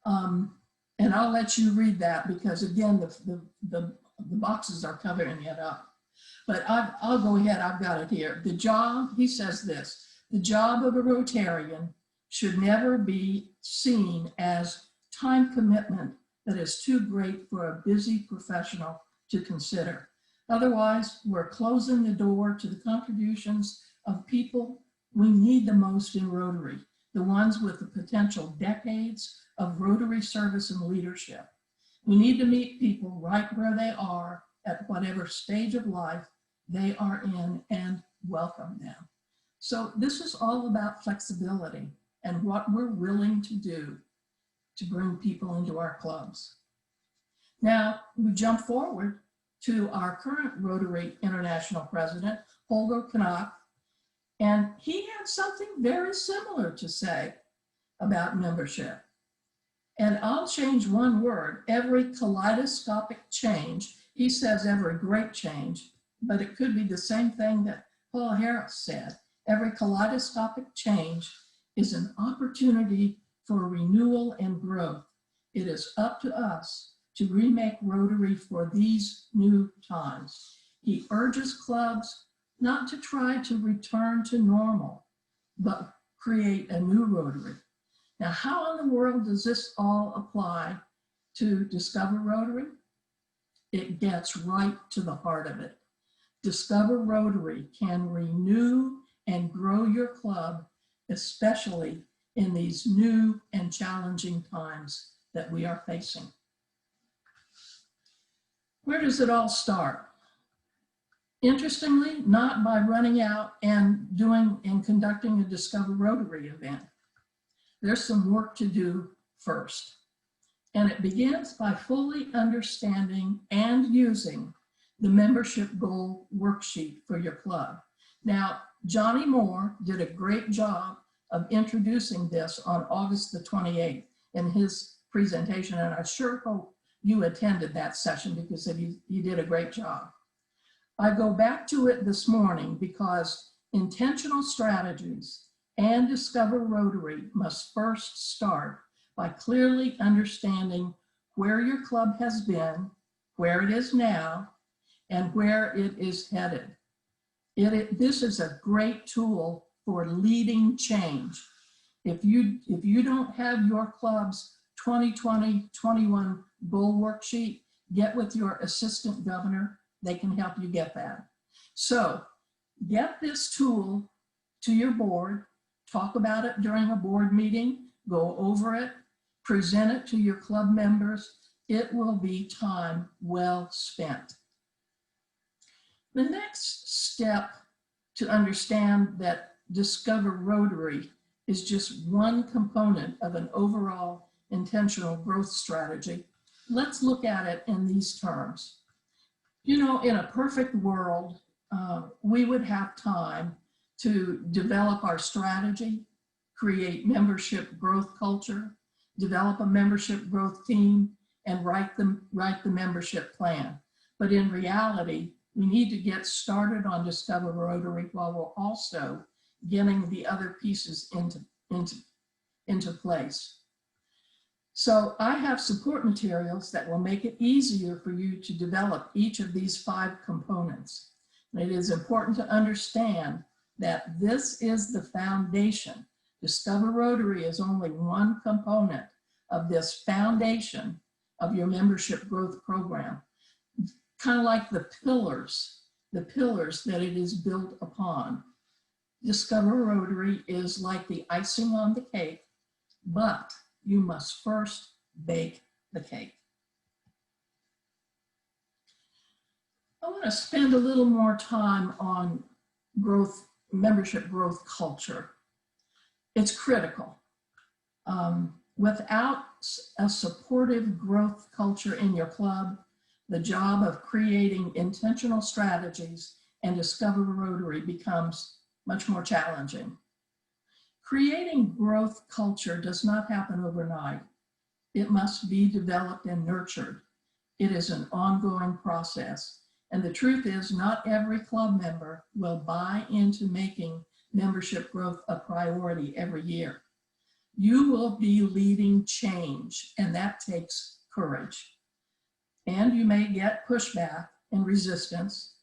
Speaker 5: And I'll let you read that because, again, the boxes are covering it up. But I'll go ahead, I've got it here. The job, he says this, the job of a Rotarian should never be seen as time commitment that is too great for a busy professional to consider. Otherwise, we're closing the door to the contributions of people we need the most in Rotary, the ones with the potential decades of Rotary service and leadership. We need to meet people right where they are at whatever stage of life they are in and welcome them. So this is all about flexibility and what we're willing to do to bring people into our clubs. Now, we jump forward to our current Rotary International president, Holger Knock, and he had something very similar to say about membership. And I'll change one word, every kaleidoscopic change. He says every great change, but it could be the same thing that Paul Harris said. Every kaleidoscopic change is an opportunity for renewal and growth. It is up to us to remake Rotary for these new times. He urges clubs not to try to return to normal, but create a new Rotary. Now, how in the world does this all apply to Discover Rotary? It gets right to the heart of it. Discover Rotary can renew and grow your club, especially in these new and challenging times that we are facing. Where does it all start? Interestingly, not by running out and conducting a Discover Rotary event. There's some work to do first. And it begins by fully understanding and using the membership goal worksheet for your club. Now, Johnny Moore did a great job of introducing this on August the 28th in his presentation, and I sure hope you attended that session because he did a great job. I go back to it this morning because intentional strategies and Discover Rotary must first start by clearly understanding where your club has been, where it is now, and where it is headed. This is a great tool for leading change. If you don't have your club's 2020-21 goal worksheet, get with your assistant governor. They can help you get that. So get this tool to your board, talk about it during a board meeting, go over it, present it to your club members. It will be time well spent. The next step to understand that Discover Rotary is just one component of an overall intentional growth strategy. Let's look at it in these terms. You know, in a perfect world, we would have time to develop our strategy, create membership growth culture, develop a membership growth team, and write the membership plan. But in reality, we need to get started on Discover Rotary while we're also getting the other pieces into place. So I have support materials that will make it easier for you to develop each of these 5 components. And it is important to understand that this is the foundation. Discover Rotary is only one component of this foundation of your membership growth program. Kind of like the pillars that it is built upon. Discover Rotary is like the icing on the cake, but you must first bake the cake. I want to spend a little more time on membership growth culture. It's critical. Without a supportive growth culture in your club, the job of creating intentional strategies and Discover Rotary becomes much more challenging. Creating growth culture does not happen overnight. It must be developed and nurtured. It is an ongoing process. And the truth is, not every club member will buy into making membership growth a priority every year. You will be leading change, and that takes courage. And you may get pushback and resistance.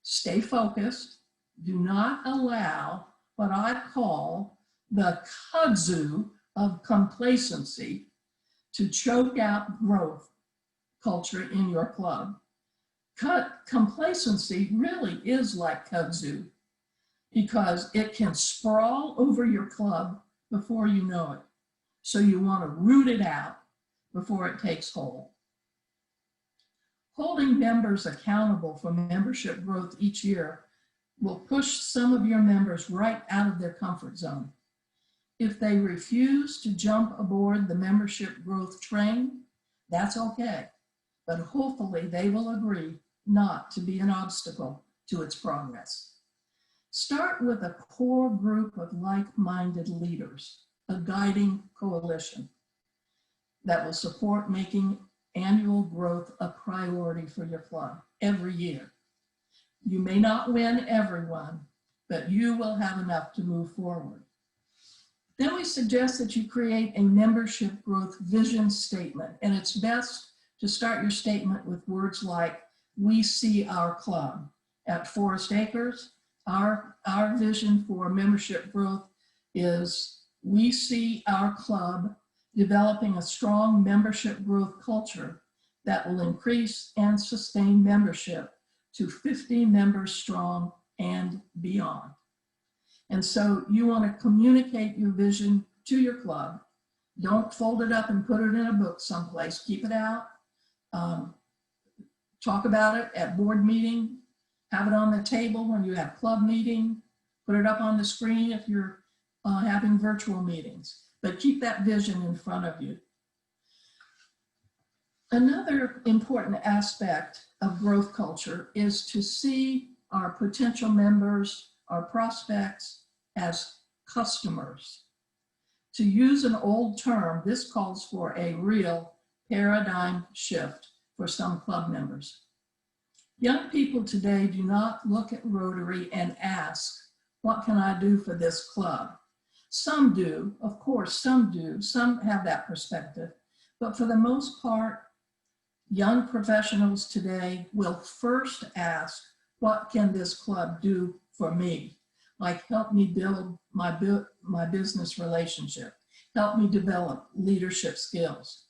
Speaker 5: Stay focused. Do not allow what I call the kudzu of complacency to choke out growth culture in your club. Complacency really is like kudzu because it can sprawl over your club before you know it. So you want to root it out before it takes hold. Holding members accountable for membership growth each year will push some of your members right out of their comfort zone. If they refuse to jump aboard the membership growth train, that's okay, but hopefully they will agree not to be an obstacle to its progress. Start with a core group of like-minded leaders, a guiding coalition that will support making annual growth a priority for your club every year. You may not win everyone, but you will have enough to move forward. Then we suggest that you create a membership growth vision statement, and it's best to start your statement with words like, "We see our club." At Forest Acres, our vision for membership growth is, we see our club developing a strong membership growth culture that will increase and sustain membership to 50 members strong and beyond. And so you want to communicate your vision to your club. Don't fold it up and put it in a book someplace. Keep it out. Talk about it at board meeting. Have it on the table when you have club meeting. Put it up on the screen if you're having virtual meetings. But keep that vision in front of you. Another important aspect of growth culture is to see our potential members, our prospects, as customers. To use an old term, this calls for a real paradigm shift for some club members. Young people today do not look at Rotary and ask, what can I do for this club? Some do, of course, some do. Some have that perspective. But for the most part, young professionals today will first ask, what can this club do for me? Like, help me build my business relationship. Help me develop leadership skills.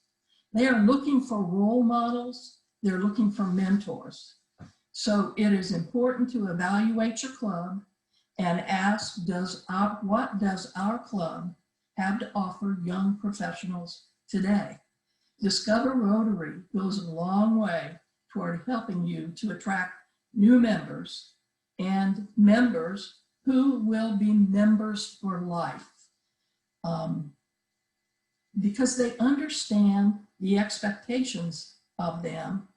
Speaker 5: They are looking for role models. They're looking for mentors. So it is important to evaluate your club and ask, what does our club have to offer young professionals today? Discover Rotary goes a long way toward helping you to attract new members and members who will be members for life, because they understand the expectations of them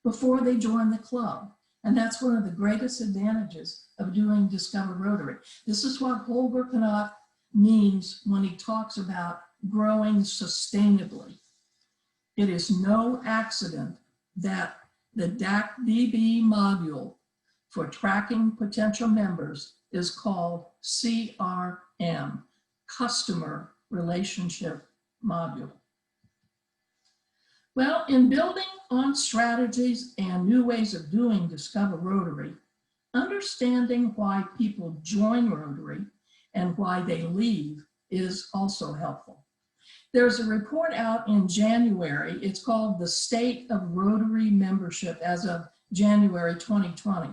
Speaker 5: before they join the club. And that's one of the greatest advantages of doing Discover Rotary. This is what Holger Knopf means when he talks about growing sustainably. It is no accident that the DAC-DB module for tracking potential members is called CRM, Customer Relationship Module. Well, in building on strategies and new ways of doing Discover Rotary, understanding why people join Rotary and why they leave is also helpful. There's a report out in January. It's called The State of Rotary Membership as of January 2020.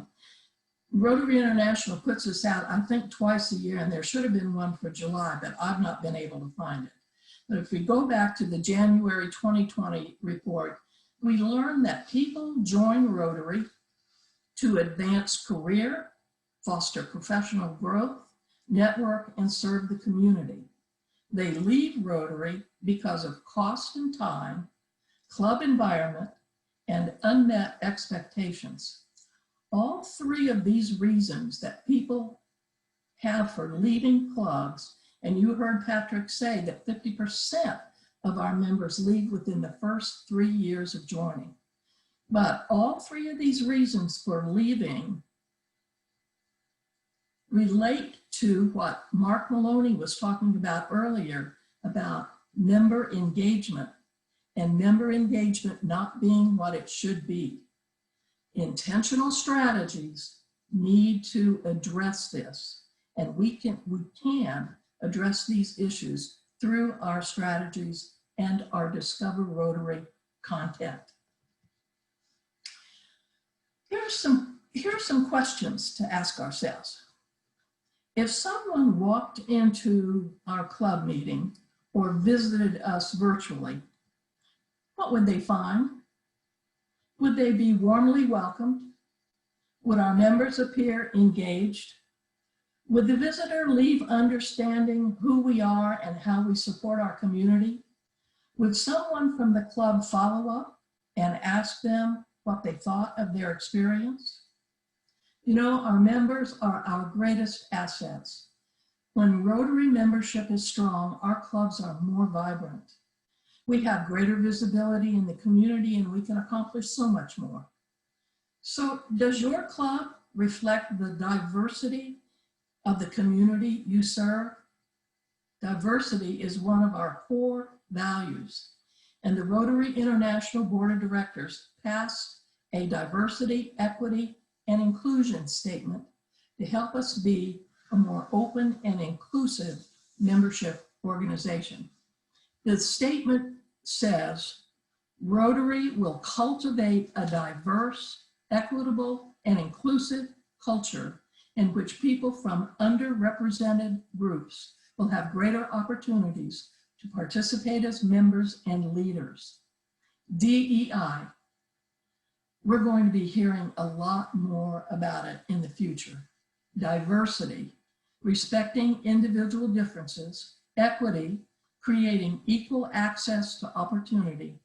Speaker 5: Rotary International puts this out, I think, twice a year, and there should have been one for July, but I've not been able to find it. But if we go back to the January 2020 report, we learn that people join Rotary to advance career, foster professional growth, network, and serve the community. They leave Rotary because of cost and time, club environment, and unmet expectations. All three of these reasons that people have for leaving clubs, and you heard Patrick say that 50% of our members leave within the first 3 years of joining. But all three of these reasons for leaving relate to what Mark Maloney was talking about earlier about member engagement and member engagement not being what it should be. Intentional strategies need to address this, and we can address these issues through our strategies and our Discover Rotary content. Here are some questions to ask ourselves. If someone walked into our club meeting or visited us virtually, what would they find? Would they be warmly welcomed? Would our members appear engaged? Would the visitor leave understanding who we are and how we support our community? Would someone from the club follow up and ask them what they thought of their experience? You know, our members are our greatest assets. When Rotary membership is strong, our clubs are more vibrant. We have greater visibility in the community and we can accomplish so much more. So does your club reflect the diversity of the community you serve? Diversity is one of our core values, and the Rotary International Board of Directors passed a diversity, equity, and inclusion statement to help us be a more open and inclusive membership organization. The statement says, Rotary will cultivate a diverse, equitable, and inclusive culture in which people from underrepresented groups will have greater opportunities to participate as members and leaders. DEI. We're going to be hearing a lot more about it in the future. Diversity, respecting individual differences. Equity, creating equal access to opportunity.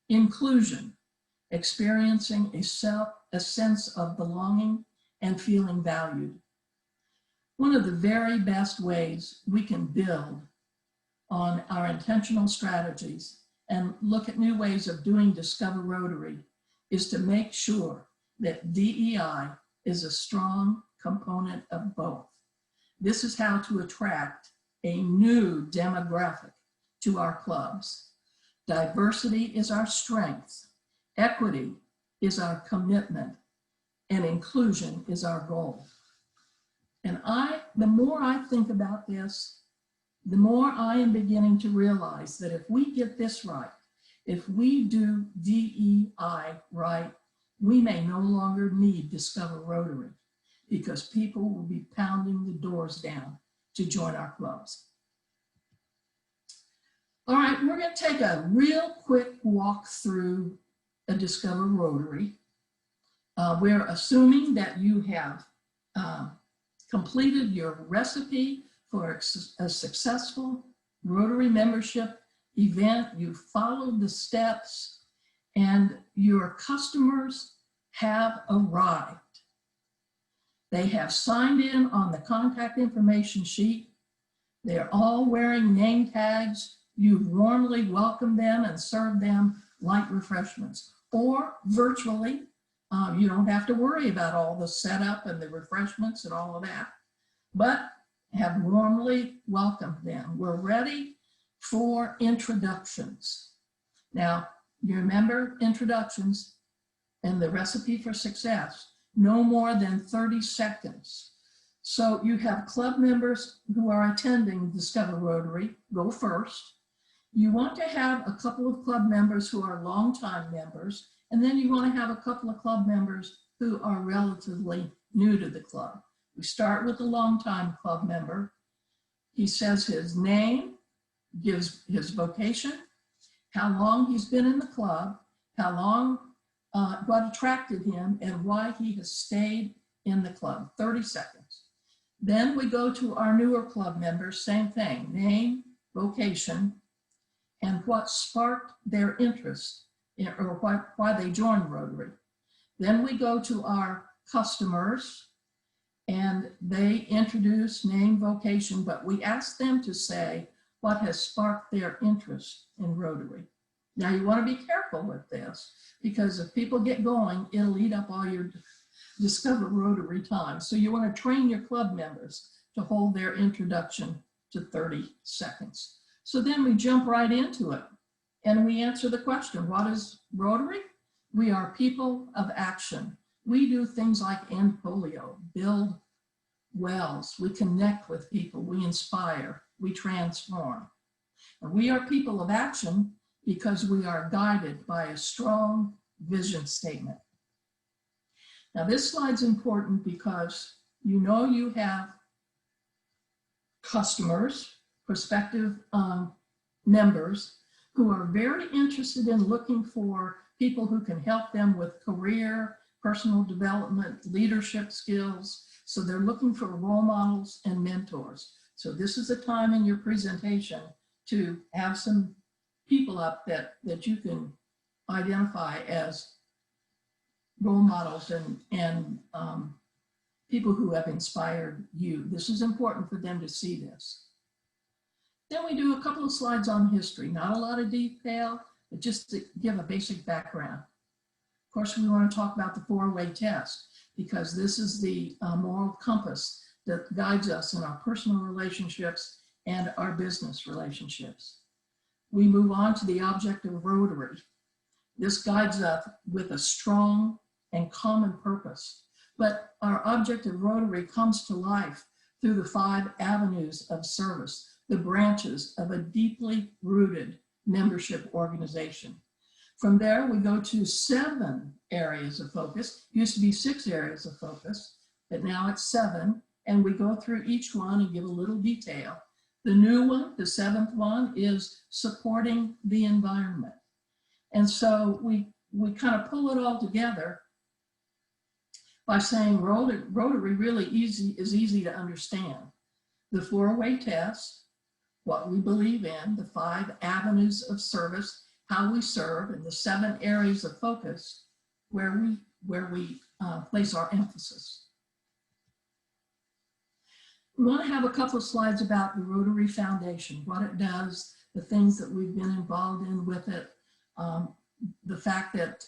Speaker 5: Inclusion, experiencing a sense of belonging and feeling valued. One of the very best ways we can build on our intentional strategies and look at new ways of doing Discover Rotary is to make sure that DEI is a strong component of both. This is how to attract a new demographic to our clubs. Diversity is our strength, equity is our commitment, and inclusion is our goal. And the more I think about this, the more I am beginning to realize that if we get this right, if we do DEI right, we may no longer need Discover Rotary because people will be pounding the doors down to join our clubs. All right, we're going to take a real quick walk through a Discover Rotary. We're assuming that you have completed your recipe for a successful Rotary membership event. You followed the steps and your customers have arrived. They have signed in on the contact information sheet. They're all wearing name tags. You've warmly welcomed them and served them light refreshments. Or virtually, you don't have to worry about all the setup and the refreshments and all of that. But have warmly welcomed them. We're ready for introductions. Now, you remember introductions and the recipe for success, no more than 30 seconds. So you have club members who are attending Discover Rotary, go first. You want to have a couple of club members who are longtime members, and then you want to have a couple of club members who are relatively new to the club. We start with a longtime club member. He says his name, gives his vocation, how long he's been in the club, how long, what attracted him, and why he has stayed in the club, 30 seconds. Then we go to our newer club members, same thing, name, vocation, and what sparked their interest or why they joined Rotary. Then we go to our customers and they introduce name, vocation, but we ask them to say what has sparked their interest in Rotary. Now you want to be careful with this because if people get going, it'll eat up all your Discover Rotary time. So you want to train your club members to hold their introduction to 30 seconds. So then we jump right into it and we answer the question, what is Rotary? We are people of action. We do things like end polio, build wells, we connect with people, we inspire, we transform. And we are people of action because we are guided by a strong vision statement. Now this slide's important because you know you have customers, prospective members who are very interested in looking for people who can help them with career, personal development, leadership skills. So they're looking for role models and mentors. So this is a time in your presentation to have some people up that you can identify as role models and people who have inspired you. This is important for them to see this. Then we do a couple of slides on history, not a lot of detail, but just to give a basic background. Of course, we want to talk about the four-way test because this is the moral compass that guides us in our personal relationships and our business relationships. We move on to the object of Rotary. This guides us with a strong and common purpose, but our object of Rotary comes to life through the 5 avenues of service, the branches of a deeply rooted membership organization. From there, we go to 7 areas of focus. Used to be 6 areas of focus, but now it's 7, and we go through each one and give a little detail. The new one, the 7th one, is supporting the environment. And so we kind of pull it all together by saying Rotary really is easy to understand. The 4-way test, what we believe in, the 5 avenues of service, how we serve, and the 7 areas of focus where we place our emphasis. We want to have a couple of slides about the Rotary Foundation, what it does, the things that we've been involved in with it, the fact that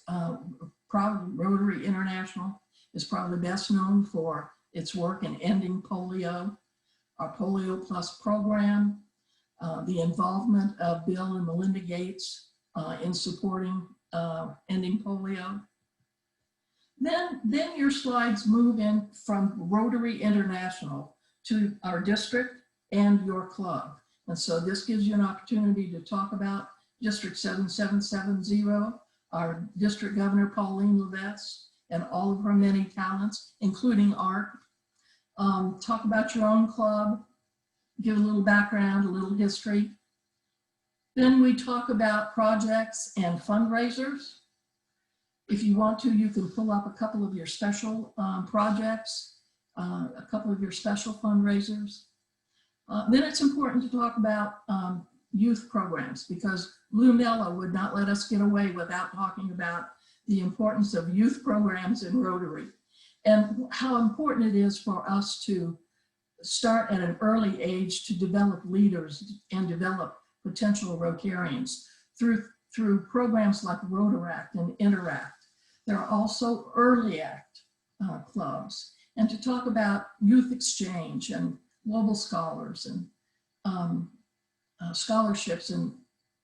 Speaker 5: probably Rotary International is probably best known for its work in ending polio, our Polio Plus program, the involvement of Bill and Melinda Gates in supporting ending polio. Then your slides move in from Rotary International to our district and your club. And so this gives you an opportunity to talk about District 7770, our District Governor Pauline Levesque, and all of her many talents, including art. Talk about your own club, give a little background, a little history. Then we talk about projects and fundraisers. If you want to, you can pull up a couple of your special projects, a couple of your special fundraisers. Then it's important to talk about youth programs because Lou Mello would not let us get away without talking about the importance of youth programs in Rotary and how important it is for us to start at an early age to develop leaders and develop potential Rotarians through programs like Rotaract and Interact. There are also Early Act clubs, and to talk about youth exchange and global scholars and scholarships and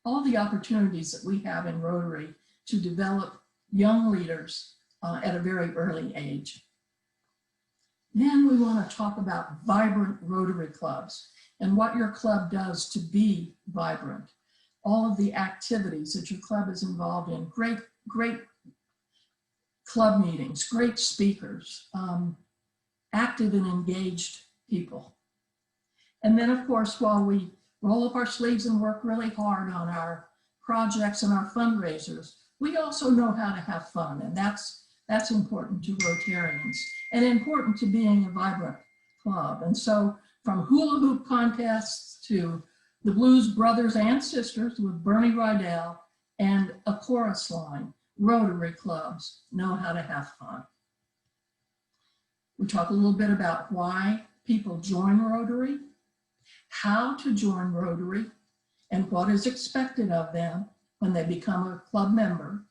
Speaker 5: all the opportunities that we have in Rotary to develop young leaders at a very early age. Then we want to talk about vibrant Rotary clubs and what your club does to be vibrant. All of the activities that your club is involved in, great club meetings, great speakers, active and engaged people. And then of course, while we roll up our sleeves and work really hard on our projects and our fundraisers, we also know how to have fun, and that's important to Rotarians and important to being a vibrant club. And so from hula hoop contests to the Blues Brothers and Sisters with Bernie Rydell and a chorus line, Rotary clubs know how to have fun. We talk a little bit about why people join Rotary, how to join Rotary, and what is expected of them when they become a club member.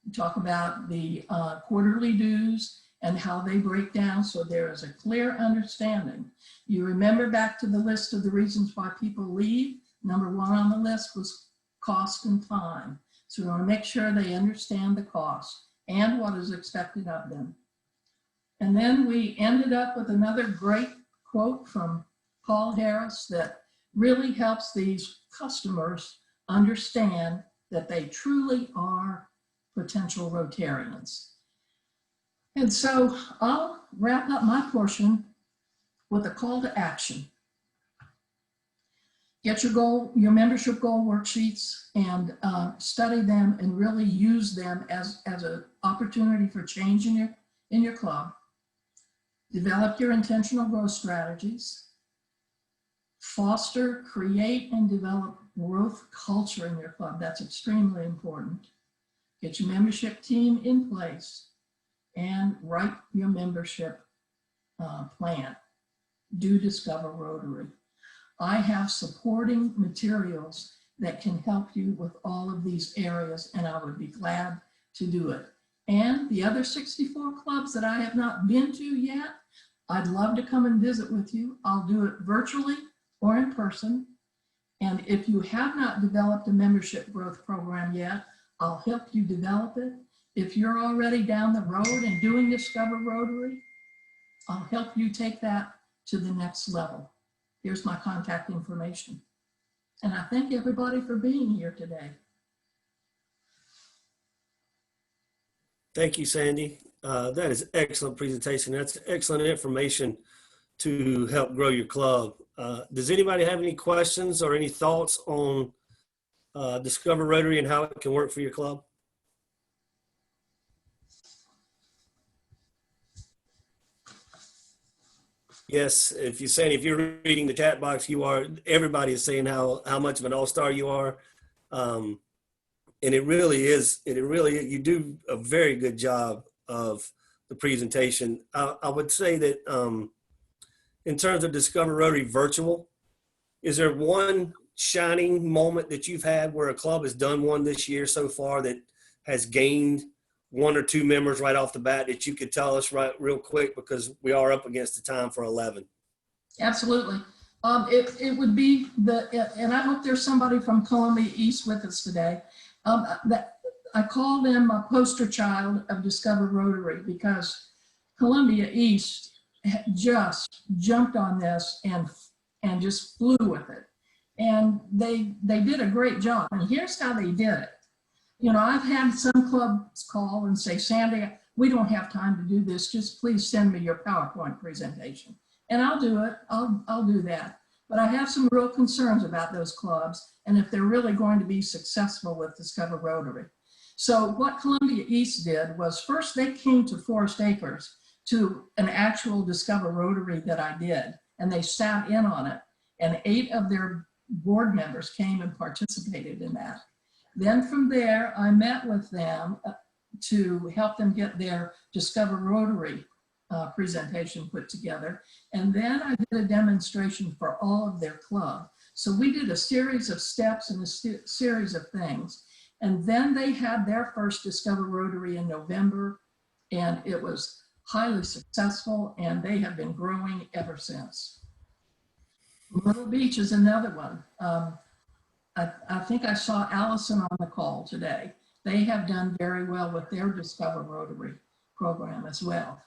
Speaker 5: We talk about the quarterly dues and how they break down so there is a clear understanding. You remember back to the list of the reasons why people leave. Number one on the list was cost and time. So we want to make sure they understand the cost and what is expected of them. And then we ended up with another great quote from Paul Harris that really helps these customers understand that they truly are potential Rotarians. And so I'll wrap up my portion with a call to action. Get your membership goal worksheets and study them and really use them as an opportunity for change in your club. Develop your intentional growth strategies. Foster, create, and develop growth culture in your club. That's extremely important. Get your membership team in place and write your membership plan. Do discover Rotary. I have supporting materials that can help you with all of these areas, and I would be glad to do it. And the other 64 clubs that I have not been to yet, I'd love to come and visit with you. I'll do it virtually or in person. And if you have not developed a membership growth program yet, I'll help you develop it. If you're already down the road and doing Discover Rotary, I'll help you take that to the next level. Here's my contact information. And I thank everybody for being here today.
Speaker 3: Thank you, Sandy. That is excellent presentation. That's excellent information to help grow your club. Does anybody have any questions or any thoughts on Discover Rotary and how it can work for your club? Yes, if you're reading the chat box, everybody is saying how much of an all-star you are. And it really is, you do a very good job of the presentation. I would say that in terms of Discover Rotary Virtual, is there one shining moment that you've had where a club has done one this year so far that has gained one or two members right off the bat that you could tell us real quick, because we are up against the time for 11?
Speaker 5: Absolutely. It would be and I hope there's somebody from Columbia East with us today. I call them a poster child of Discover Rotary, because Columbia East just jumped on this and just flew with it. And they did a great job. And here's how they did it. You know, I've had some clubs call and say, Sandy, we don't have time to do this. Just please send me your PowerPoint presentation. And I'll do it. I'll do that. But I have some real concerns about those clubs and if they're really going to be successful with Discover Rotary. So what Columbia East did was, first they came to Forest Acres to an actual Discover Rotary that I did, and they sat in on it, and 8 of their board members came and participated in that. Then from there, I met with them to help them get their Discover Rotary presentation put together. And then I did a demonstration for all of their club. So we did a series of steps and a series of things. And then they had their first Discover Rotary in November. And it was highly successful, and they have been growing ever since. Myrtle Beach is another one. I think I saw Allison on the call today. They have done very well with their Discover Rotary program as well.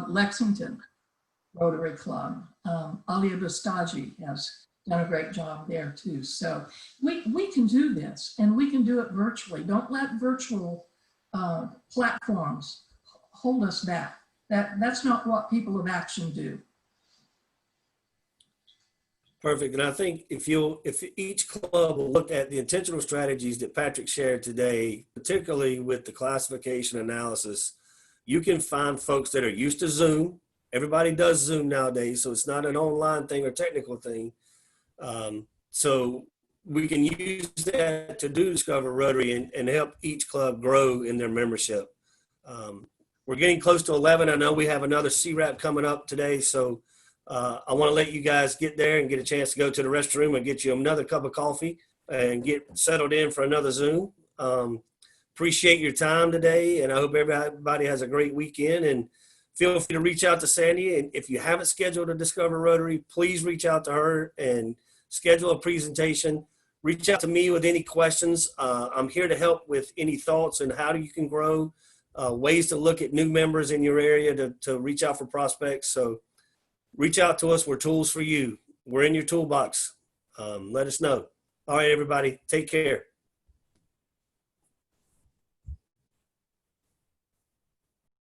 Speaker 5: Lexington Rotary Club, Alia Bustagi has done a great job there too. So we can do this, and we can do it virtually. Don't let virtual platforms hold us back. That's not what people of action do.
Speaker 3: Perfect. And I think if each club will look at the intentional strategies that Patrick shared today, particularly with the classification analysis, you can find folks that are used to Zoom. Everybody does Zoom nowadays, so it's not an online thing or technical thing. So we can use that to do Discover Rotary and help each club grow in their membership. We're getting close to 11. I know we have another CRAP coming up today, so I want to let you guys get there and get a chance to go to the restroom and get you another cup of coffee and get settled in for another Zoom. Appreciate your time today, and I hope everybody has a great weekend. And feel free to reach out to Sandy. And if you haven't scheduled a Discover Rotary, please reach out to her and schedule a presentation. Reach out to me with any questions. I'm here to help with any thoughts on how you can grow, ways to look at new members in your area to reach out for prospects. So reach out to us. We're tools for you. We're in your toolbox. Let us know. All right, everybody. Take care.